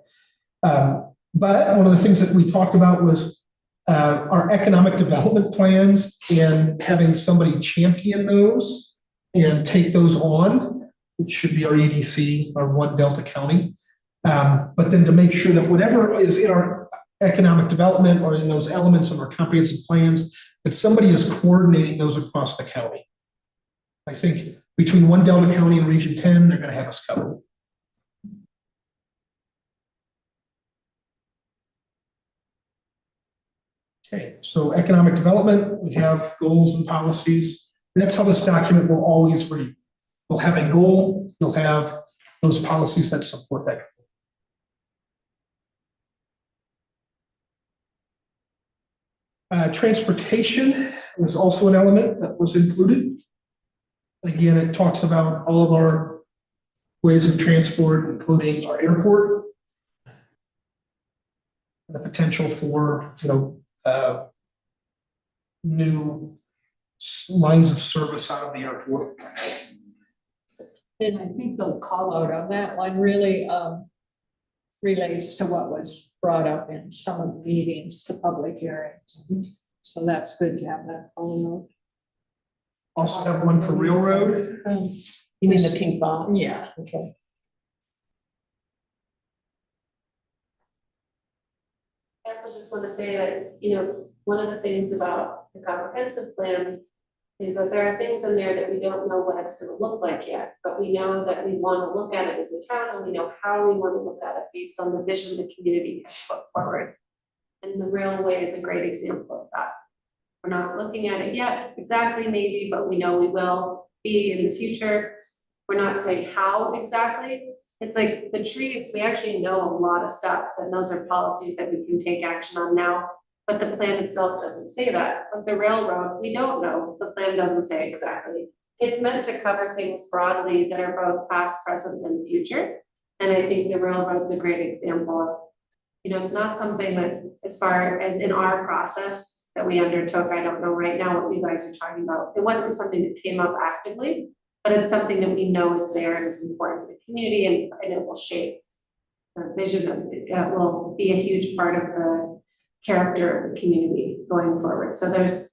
that. But one of the things that we talked about was our economic development plans and having somebody champion those and take those on. It should be our EDC, our One Delta County. But then to make sure that whatever is in our economic development or in those elements of our comprehensive plans, that somebody is coordinating those across the county. I think between One Delta County and Region 10, they're going to have us covered. Okay, so economic development, we have goals and policies. That's how this document will always read. You'll have a goal, you'll have those policies that support that. Transportation was also an element that was included. Again, it talks about all of our ways of transport, including our airport, the potential for, new lines of service out of the airport. And I think the call out on that one really relates to what was brought up in some of the meetings, the public hearings. So that's good to have that call Also have one for railroad. out. You mean the pink box? Yeah. Okay. I also just want to say that, one of the things about the comprehensive plan is that there are things in there that we don't know what it's going to look like yet, but we know that we want to look at it as a town, and we know how we want to look at it based on the vision the community has put forward. And the railway is a great example of that. We're not looking at it yet exactly, maybe, but we know we will be in the future. We're not saying how exactly. It's like the trees, we actually know a lot of stuff, and those are policies that we can take action on now. But the plan itself doesn't say that. Like the railroad, we don't know. The plan doesn't say exactly. It's meant to cover things broadly that are both past, present, and future. And I think the railroad's a great example of, it's not something that, as far as in our process that we undertook, I don't know right now what you guys are talking about. It wasn't something that came up actively, but it's something that we know is there and is important to the community, and it will shape the vision of it. It will be a huge part of the character of the community going forward. So there's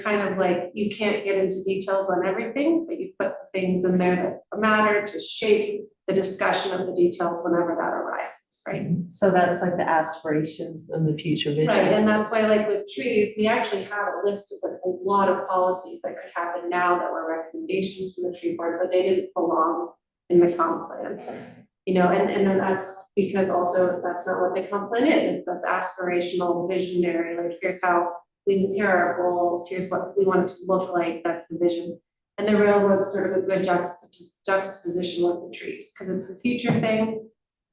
kind of like, you can't get into details on everything, but you put things in there that matter to shape the discussion of the details whenever that arises, right? So that's like the aspirations and the future vision. Right, and that's why, like with trees, we actually have a list of a lot of policies that could happen now that were recommendations from the tree board, but they didn't belong in the comp plan. and then that's because also that's not what the comp plan is. It's this aspirational, visionary, like here are our goals, here's what we want it to look like, that's the vision. And the railroad's sort of a good juxtaposition with the trees, because it's a future thing,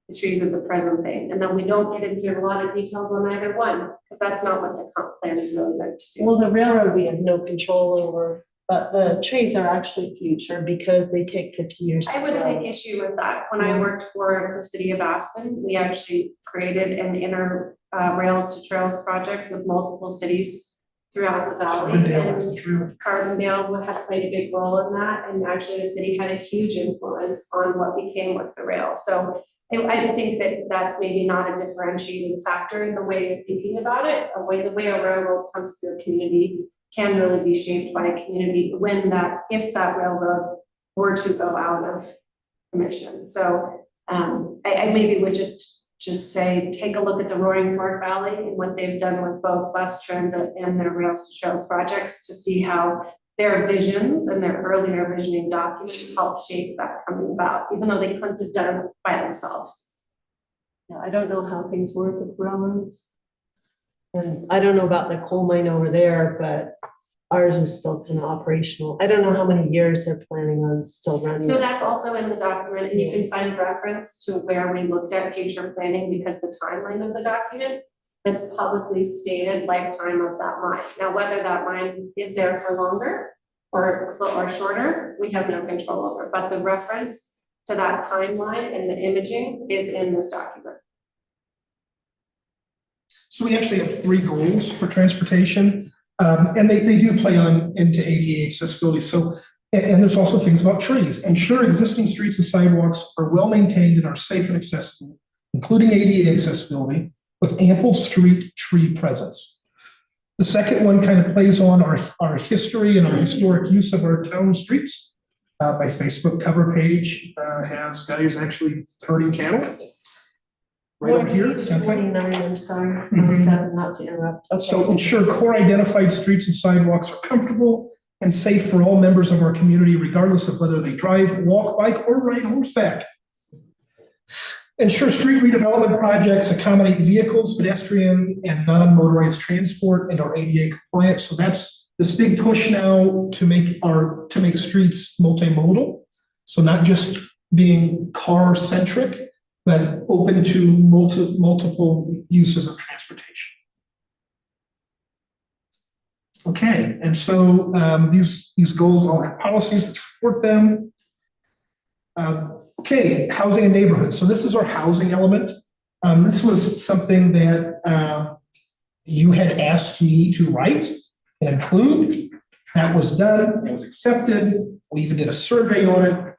the trees is a present thing, and then we don't get into a lot of details on either one, because that's not what the comp plan is really meant to do. Well, the railroad, we have no control over, but the trees are actually future because they take 50 years. I would to grow. take issue with that. When I worked for the city of Aspen, we actually created an inner rails to trails project with multiple cities throughout the valley. Carbondale is true. Carbondale had played a big role in that, and actually the city had a huge influence on what became with the rail. So I think that that's maybe not a differentiating factor in the way you're thinking about it. The way a railroad comes to a community can really be shaped by a community if that railroad were to go out of commission. So I maybe would just say, take a look at the Roaring Fork Valley and what they've done with both bus transit and their rails to trails projects to see how their visions and their earlier visioning documents help shape that coming about, even though they couldn't have done it by themselves. Yeah, I don't know how things work with railroads. And I don't know about the coal mine over there, but ours is still kind of operational. I don't know how many years they're planning on still running. So that's also in the document, and you can find reference to where we looked at future planning, because the timeline of the document, that's publicly stated lifetime of that mine. Now, whether that mine is there for longer or shorter, we have no control over, but the reference to that timeline and the imaging is in this document. So we actually have 3 goals for transportation, and they do play on into ADA accessibility. So, and there's also things about trees. Ensure existing streets and sidewalks are well maintained and are safe and accessible, including ADA accessibility, with ample street tree presence. The second one kind of plays on our history and our historic use of our town streets. My Facebook cover page has guys actually herding cattle. Right over here. Page 49, I'm sorry, Mhm. not to interrupt. So ensure core identified streets and sidewalks are comfortable and safe for all members of our community, regardless of whether they drive, walk, bike, or ride horseback. Ensure street redevelopment projects accommodate vehicles, pedestrian, and non-motorized transport and are ADA compliant. So that's this big push now to make streets multimodal. So not just being car centric, but open to multiple uses of transportation. Okay, and so these goals all have policies that support them. Okay, housing and neighborhoods. So this is our housing element. This was something that you had asked me to write and include. That was done, it was accepted. We even did a survey on it,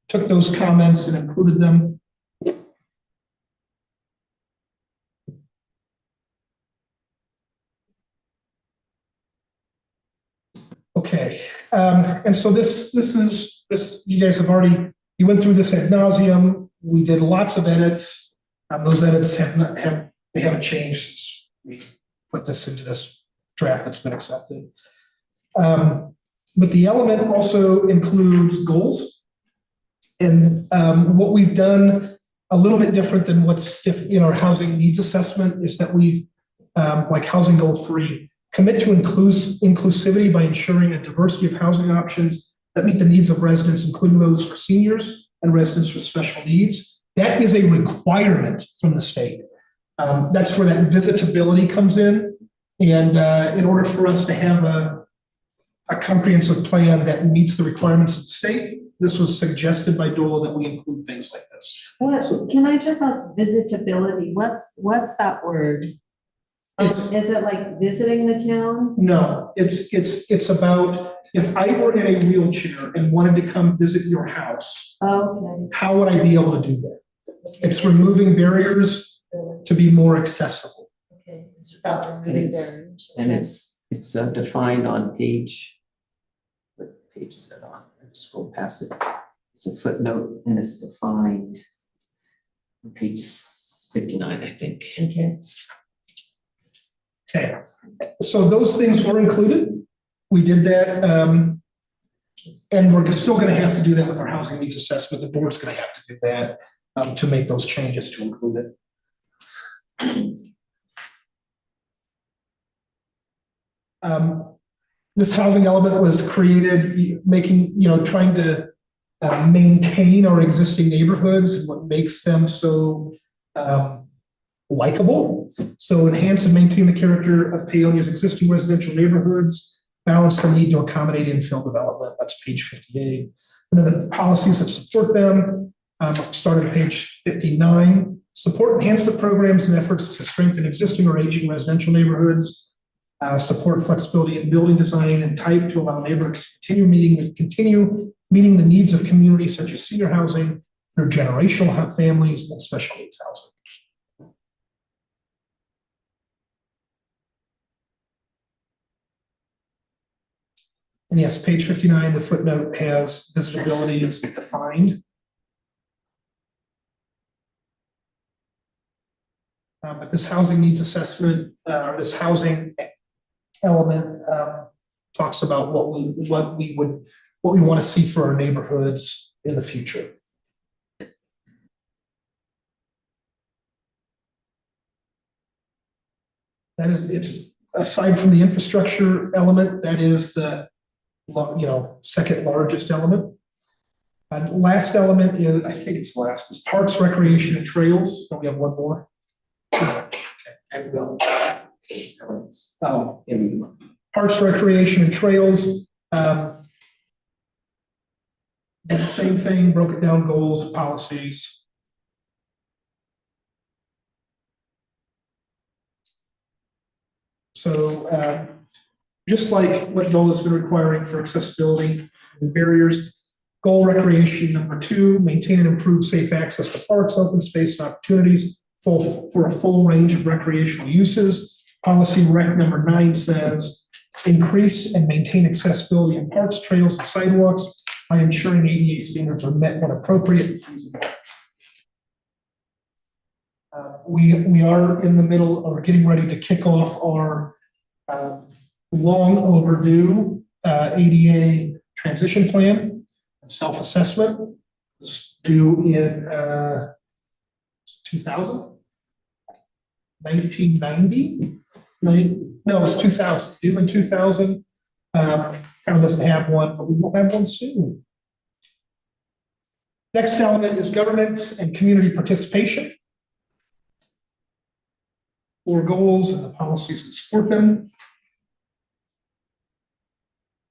took those comments and included them. Okay, and so this you guys have already, you went through this ad nauseum. We did lots of edits. Those edits haven't changed since we put this into this draft that's been accepted. But the element also includes goals. And what we've done a little bit different than what's in our housing needs assessment is that we've, like housing goal 3, commit to inclusivity by ensuring a diversity of housing options that meet the needs of residents, including those for seniors and residents with special needs. That is a requirement from the state. That's where that visitability comes in. And in order for us to have a comprehensive plan that meets the requirements of the state, this was suggested by DOLA that we include things like this. Can I just ask visitability? What's that word? Is it like visiting the town? No, it's about, if I were in a wheelchair and wanted to come visit your house, Okay. how would I be able to do that? It's removing barriers to be more accessible. Okay. It's about And removing it's, barriers. and it's defined on page, what page is that on? I just scroll past it. It's a footnote and it's defined on page 59, I think. Okay. Okay, so those things were included. We did that, and we're still gonna have to do that with our housing needs assessment. The board's gonna have to do that. to make those changes to include it. This housing element was created making, trying to maintain our existing neighborhoods and what makes them so likable. So enhance and maintain the character of Paonia's existing residential neighborhoods, balance the need to accommodate infill development. That's page 58. And then the policies that support them start at page 59. Support enhancement programs and efforts to strengthen existing or aging residential neighborhoods. Support flexibility in building design and type to allow neighborhoods to continue meeting the needs of communities such as senior housing through generational families and special needs housing. And yes, page 59, the footnote has visitability is defined. But this housing needs assessment, or this housing element talks about what we want to see for our neighborhoods in the future. That is, it's aside from the infrastructure element, that is the second largest element. Last element is, I think it's last, is parks, recreation, and trails. Don't we have one more? Okay. I will. Oh, parks, recreation, and trails. The same thing, broken down goals and policies. So just like what Nola's been requiring for accessibility and barriers, goal recreation number 2, maintain and improve safe access to parks, open space, and opportunities for a full range of recreational uses. Policy rec number 9 says, increase and maintain accessibility in parks, trails, and sidewalks by ensuring ADA standards are met when appropriate and feasible. We are in the middle or getting ready to kick off our long overdue ADA transition plan and self-assessment. It's due in 2000? 1990? No, it's 2000. Due in 2000. Town doesn't have one, but we will have one soon. Next element is governance and community participation. 4 goals and the policies that support them.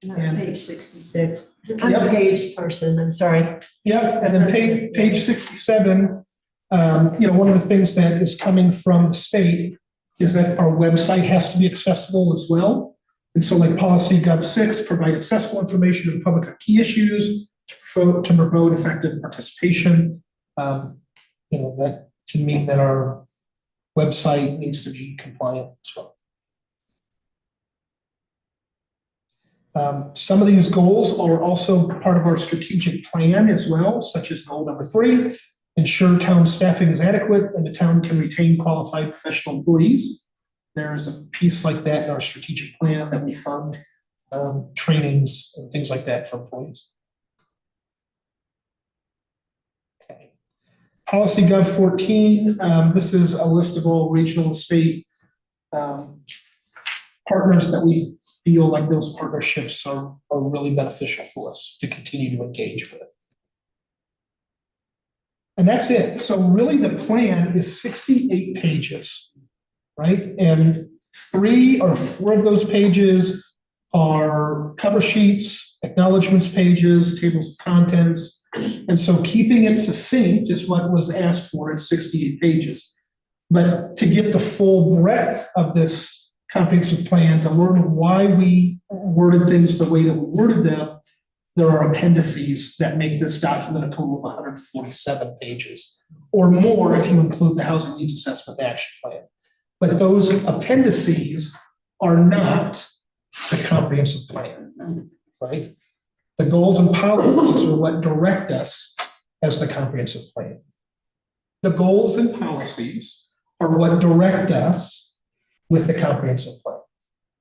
And that's And- page 66. I'm Yep. a page person, I'm sorry. Yeah, and then page 67, one of the things that is coming from the state is that our website has to be accessible as well. And so like policy Gov 6, provide accessible information to the public on key issues to promote effective participation. That can mean that our website needs to be compliant as well. Some of these goals are also part of our strategic plan as well, such as goal number 3, ensure town staffing is adequate and the town can retain qualified professional employees. There is a piece like that in our strategic plan that we fund trainings and things like that for employees. Okay. Policy Gov 14, this is a list of all regional and state partners that we feel like those partnerships are really beneficial for us to continue to engage with. And that's it. So really the plan is 68 pages, right? And 3 or 4 of those pages are cover sheets, acknowledgements pages, tables of contents. And so keeping it succinct is what was asked for at 68 pages. But to get the full breadth of this comprehensive plan, to learn why we worded things the way that we worded them, there are appendices that make this document a total of 147 pages, or more if you include the housing needs assessment action plan. But those appendices are not the comprehensive plan, right? The goals and policies are what direct us as the comprehensive plan. The goals and policies are what direct us with the comprehensive plan.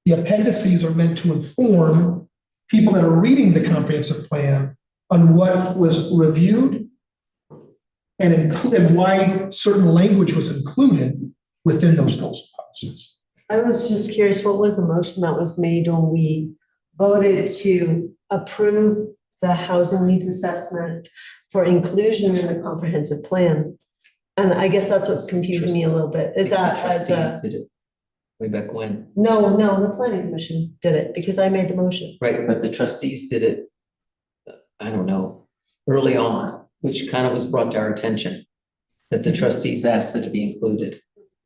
The appendices are meant to inform people that are reading the comprehensive plan on what was reviewed, and why certain language was included within those goals and policies. I was just curious, what was the motion that was made when we voted to approve the housing needs assessment for inclusion in the comprehensive plan? And I guess that's what's confusing me a little bit, is that as Trustees a, did it way back when, no, the planning commission did it, because I made the motion. right, but the trustees did it, I don't know, early on, which kind of was brought to our attention, that the trustees asked that it be included.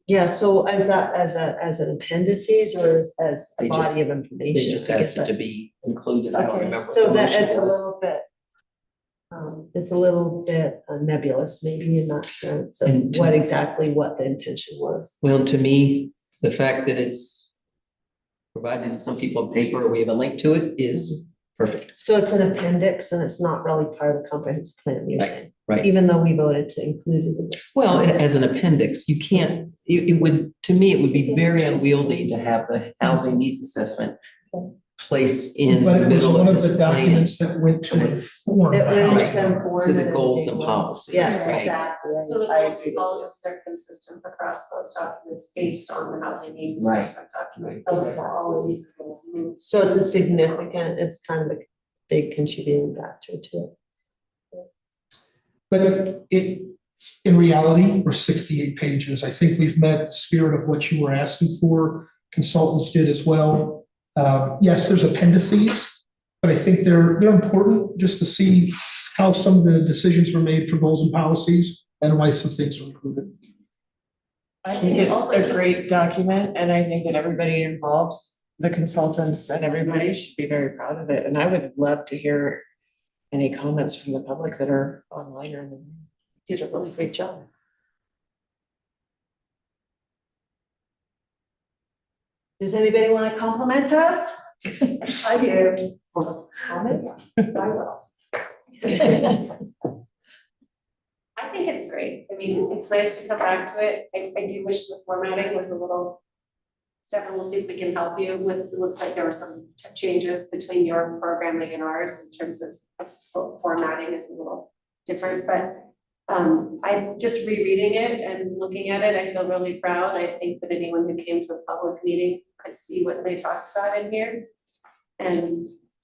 Yeah, so as that, as an appendices or as a They just- body of information? They just I guess asked it to that- be included, I don't Okay, remember what so the that, motion it's a was. little bit, it's a little bit nebulous, maybe in that sense of And to- what the intention was. Well, to me, the fact that it's provided to some people on paper, or we have a link to it, is perfect, So it's an appendix and it's not really part of the comprehensive plan, you're Right, saying? right. Even though we voted to include it in the. Well, as an appendix, you can't, it would, to me, it would be very unwieldy to have the housing needs assessment place in But the it was middle one of of this the plan. documents that went to inform. It the went housing. to inform. To the it in a goals big and way. policies, Yes, right. exactly. So the I goals agree and with policies are consistent across both documents based on the housing needs Right. assessment document. Right. Those policies and goals move. you. So it's a significant, it's kind of a big contributing factor to it. But in reality, we're 68 pages. I think we've met the spirit of what you were asking for. Consultants did as well. Yes, there's appendices, but I think they're important just to see how some of the decisions were made for goals and policies and why some things were included. I think it's a great document, and I think that everybody involved, the consultants and everybody should be very proud of it, and I would love to hear any comments from the public that are online or in the room. Did a really great job. Does anybody want to compliment us? I do. Comment? I will. I think it's great. I mean, it's nice to come back to it. I do wish the formatting was a little. Stefan, we'll see if we can help you with, it looks like there were some changes between your programming and ours in terms of formatting is a little different, but I just rereading it and looking at it, I feel really proud. I think that anyone who came to a public meeting could see what they talked about in here. And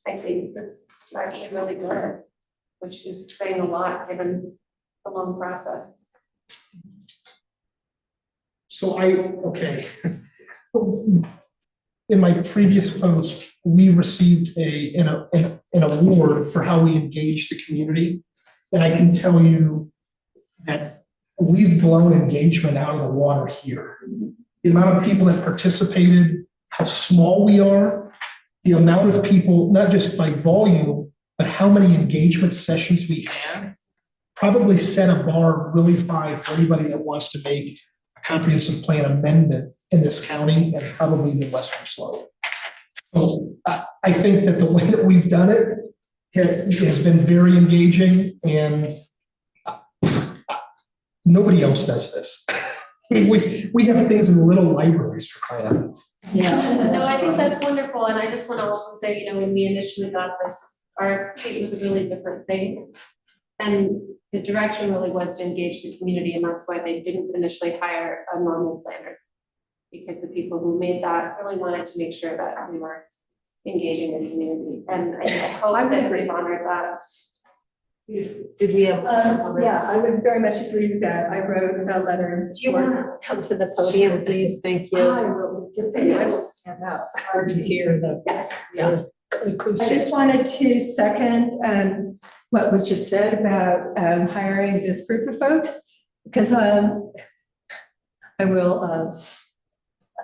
I think that's actually really good, which is saying a lot given the long process. So okay. In my previous post, we received an award for how we engage the community. And I can tell you that we've blown engagement out of the water here. The amount of people that participated, how small we are, the amount of people, not just by volume, but how many engagement sessions we had, probably set a bar really high for anybody that wants to make a comprehensive plan amendment in this county and probably the Western Slope. So I think that the way that we've done it has been very engaging, and nobody else does this. We have things in little libraries for crying out loud. No, I think that's wonderful, and I just want to also say, you know, when we initially got this, it was a really different thing. And the direction really was to engage the community, and that's why they didn't initially hire a normal planner. Because the people who made that really wanted to make sure that we were engaging the community, and I hope that we've honored that. Did we have? Yeah, I would very much agree with that. I wrote a letter in Do you want support. to come to the podium, please? Thank I you. will, I will stand out. It's hard to hear the. Yeah. I just wanted to second what was just said about hiring this group of folks, because I will,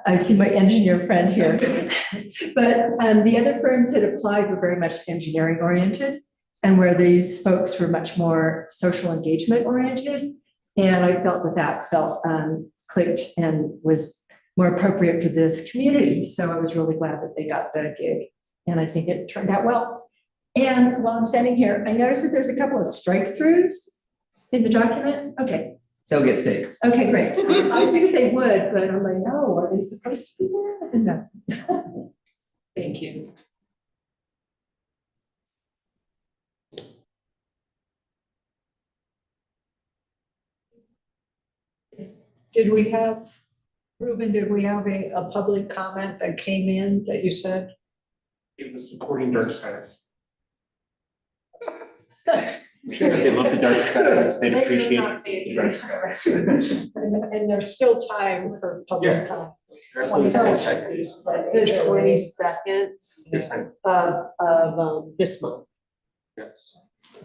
I see my engineer friend here. But the other firms that applied were very much engineering oriented, and where these folks were much more social engagement oriented. And I felt that felt clicked and was more appropriate for this community. So I was really glad that they got the gig. And I think it turned out well. And while I'm standing here, I noticed that there's a couple of strike-throughs in the document. Okay, They'll get fixed. okay, great. I figured they would, but I'm like, oh, are they supposed to be there? No. Thank you. Did we have, Ruben, did we have a public comment that came in that you said? It was supporting dark skies. They love the dark skies, they appreciate the dark skies. And there's still time for public comment. The 22nd There's time. of this month. Yes.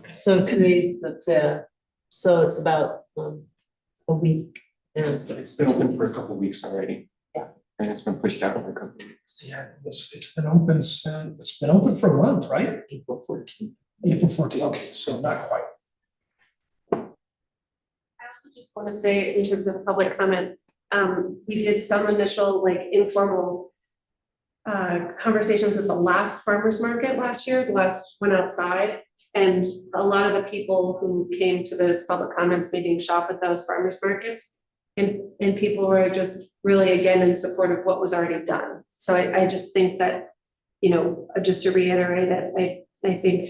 So today's the 5th, so it's about a week. And But it's been open for a couple of weeks already. Yeah. And it's been pushed out for a couple of weeks. Yeah, it's been open since, it's been open for a month, right? April 14th. April 14th, okay, so not quite. I also just want to say, in terms of public comment, we did some initial like informal conversations at the last farmer's market last year, the last one outside. And a lot of the people who came to this public comments meeting shop at those farmers markets. And people were just really, again, in support of what was already done. So I just think that, you know, just to reiterate it, I think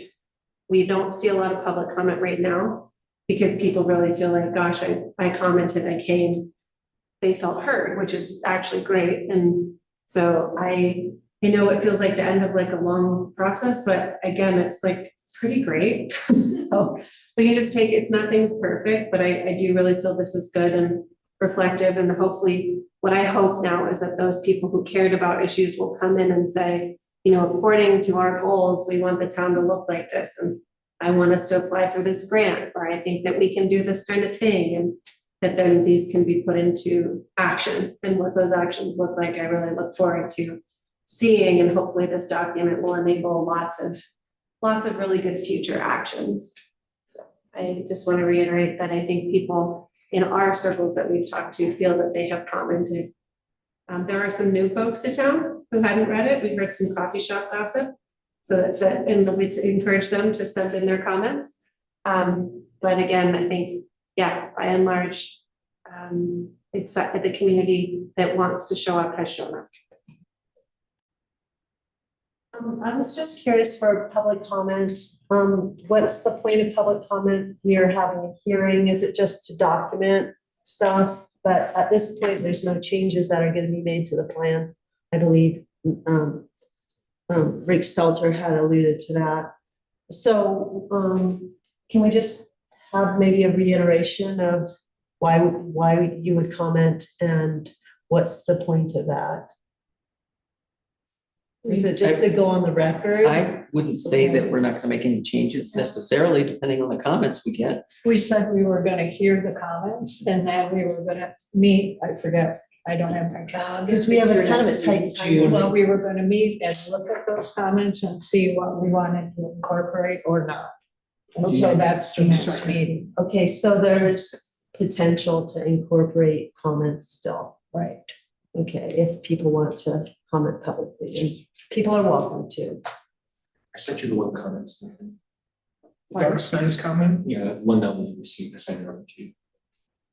we don't see a lot of public comment right now because people really feel like, gosh, I commented, I came, they felt heard, which is actually great. And so I know it feels like the end of like a long process, but again, it's like pretty great. So we can just take, it's nothing's perfect, but I do really feel this is good and reflective, and hopefully what I hope now is that those people who cared about issues will come in and say, you know, according to our goals, we want the town to look like this, and I want us to apply for this grant, or I think that we can do this kind of thing, and that then these can be put into action. And what those actions look like, I really look forward to seeing, and hopefully this document will enable lots of really good future actions. So I just want to reiterate that I think people in our circles that we've talked to feel that they have commented. There are some new folks to town who hadn't read it. We've read some coffee shop gossip. So and we encourage them to send in their comments. But again, I think, yeah, by and large, it's the community that wants to show up has shown up. I was just curious for public comment, what's the point of public comment? We are having a hearing, is it just to document stuff? But at this point, there's no changes that are gonna be made to the plan, I believe. Rick Stelter had alluded to that. So, can we just have maybe a reiteration of why you would comment and what's the point of that? Is it just to go on the record? I wouldn't say that we're not gonna make any changes necessarily, depending on the comments we get. We said we were gonna hear the comments and then we were gonna meet, I forget, I don't have my calendar. Because we have a kind of a tight June. time. Well, we were gonna meet and look at those comments and see what we wanted to incorporate or not. And so that's the next meeting, Okay, so there's potential to incorporate comments still. right? Okay, if people want to comment publicly, and people are welcome to. I sent you the one comments. Dark skies comment? Yeah, one that we received, I sent it over to you.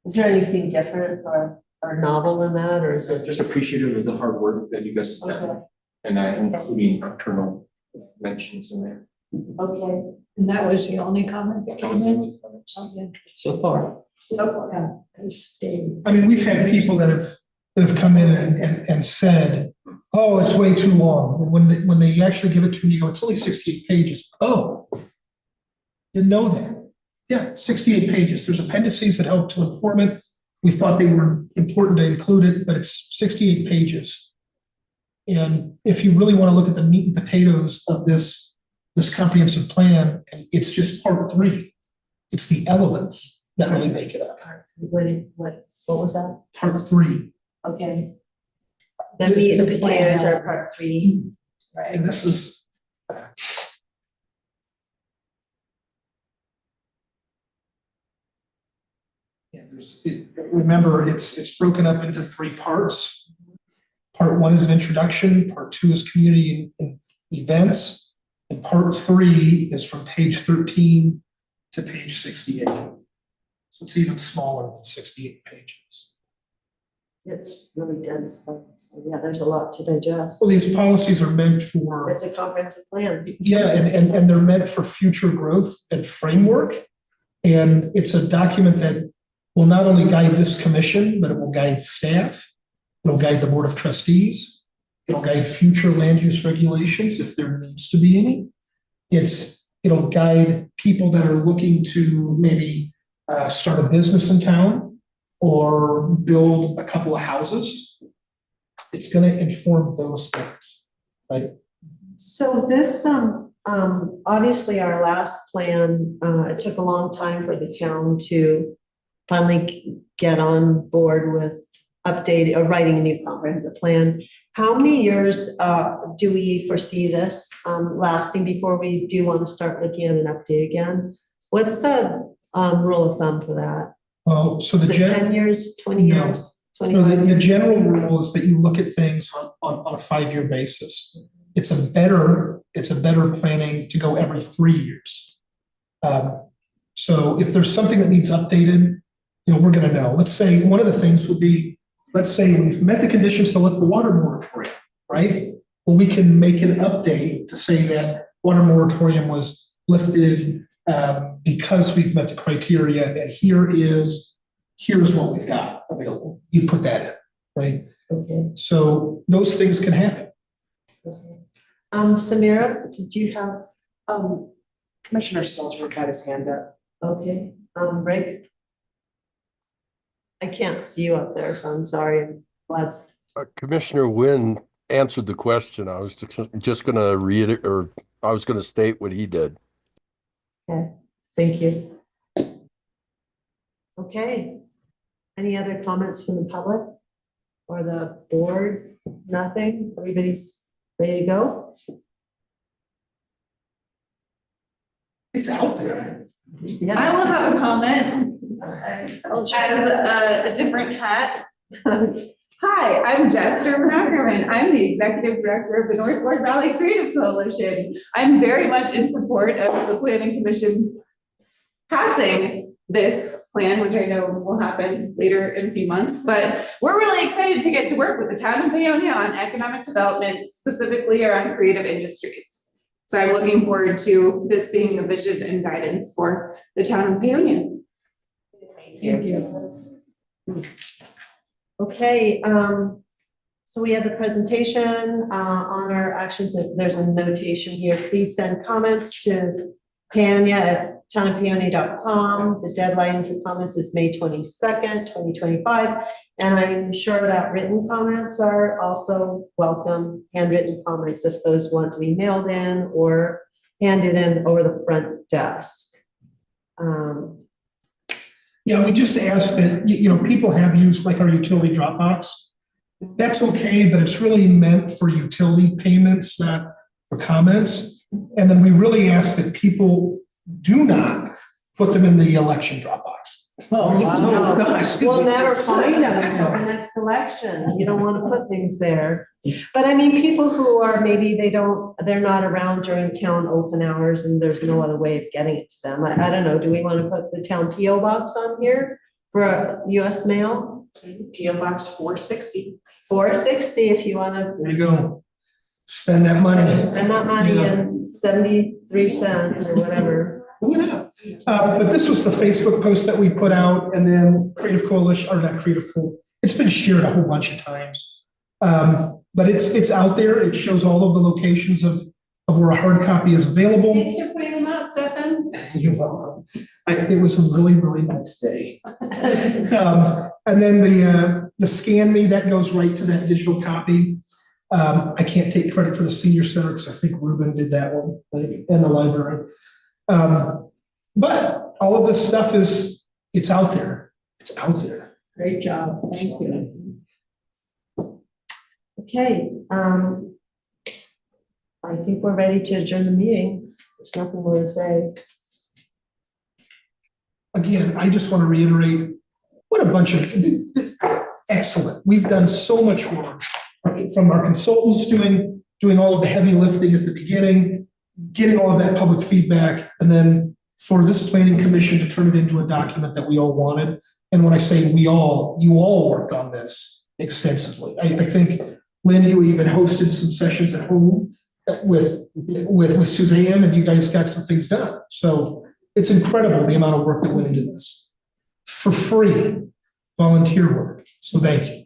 Is there anything different or novel in that, or is it Just appreciative of the hard work that you guys have Okay, done, and including nocturnal mentions in there. okay. And that was the only comment that That came was the in? only comments. So far, I mean, we've had people that have come in and said, oh, it's way too long. And when they actually give it to me, you go, it's only 68 pages. Oh, didn't know that. Yeah, 68 pages. There's appendices that help to inform it. We thought they were important to include it, but it's 68 pages. And if you really want to look at the meat and potatoes of this comprehensive plan, it's just part 3. It's the elements that really make it up. What was that? Part 3. Okay. The meat and The potatoes plan. are part 3. And this is. Yeah, remember, it's broken up into 3 parts. Part 1 is an introduction, part 2 is community and events, and part 3 is from page 13 to page 68. So it's even smaller than 68 pages. It's really dense, so yeah, there's a lot to digest. Well, these policies are meant for. It's a comprehensive plan. Yeah, and they're meant for future growth and framework. And it's a document that will not only guide this commission, but it will guide staff. It'll guide the Board of Trustees. It'll guide future land use regulations if there needs to be any. It'll guide people that are looking to maybe start a business in town or build a couple of houses. It's going to inform those things, right? So this, obviously our last plan, it took a long time for the town to finally get on board with updating or writing a new comprehensive plan. How many years, do we foresee this, lasting before we do want to start looking at an update again? What's the, rule of thumb for that? Well, so Is it 10 years, 20 No. years, No, 25 the years? general rule is that you look at things on a 5-year basis. It's a better planning to go every 3 years. So if there's something that needs updated, we're gonna know. Let's say one of the things would be, let's say we've met the conditions to lift the water moratorium, right? Well, we can make an update to say that water moratorium was lifted because we've met the criteria, and here's what we've got available. You put that in, right? Okay. So those things can happen. Samira, did you have, Commissioner Stelter had his hand up. okay, Rick? I can't see you up there, so I'm sorry. Let's, Commissioner Wynn answered the question. I was just going to read it, or I was going to state what he did. okay, thank you. Okay. Any other comments from the public or the board? Nothing? Everybody's ready to go? It's out there. I will have a comment as a different hat. Hi, I'm Jess Ackerman. I'm the Executive Director of the North Fork Valley Creative Coalition. I'm very much in support of the Planning Commission passing this plan, which I know will happen later in a few months, but we're really excited to get to work with the town of Paonia on economic development, specifically around creative industries. So I'm looking forward to this being a vision and guidance for the town of Paonia. Thank you. Okay, so we have the presentation on our actions. There's a notation here. Please send comments to Paonia@townofpaonia.com. The deadline for comments is May 22nd, 2025. And I'm sure that written comments are also welcome, handwritten comments if those want to be mailed in or handed in over the front desk. Yeah, we just ask that, people have used like our utility Dropbox. That's okay, but it's really meant for utility payments, not for comments. And then we really ask that people do not put them in the election Dropbox. Oh, gosh. We'll never find them until the next election. You don't want to put things there. But I mean, people who are, maybe they're not around during town open hours and there's no other way of getting it to them. I don't know, do we want to put the town PO box on here for a US mail? PO Box 460. 460 if you want to There you go. Spend that money. spend that money and 73 cents or whatever. Yeah. But this was the Facebook post that we put out, and then Creative Coalition, or not Creative Coalition, it's been shared a whole bunch of times. But it's out there. It shows all of the locations of where a hard copy is available. Thanks for putting them out, Stefan. You're welcome. It was a really, really nice day. And then the Scan Me, that goes right to that digital copy. I can't take credit for the senior center because I think Ruben did that one in the library. But all of this stuff it's out there. It's out there. Great job. Thank you. Okay, I think we're ready to adjourn the meeting. There's nothing more to say. Again, I just want to reiterate, what a bunch of, excellent. We've done so much work from our consultants doing all of the heavy lifting at the beginning, getting all of that public feedback, and then for this planning commission to turn it into a document that we all wanted. And when I say you all worked on this extensively. I think, Lynn, you even hosted some sessions at home with Suzanne, and you guys got some things done. So it's incredible the amount of work that went into this. for free volunteer work. So thank you.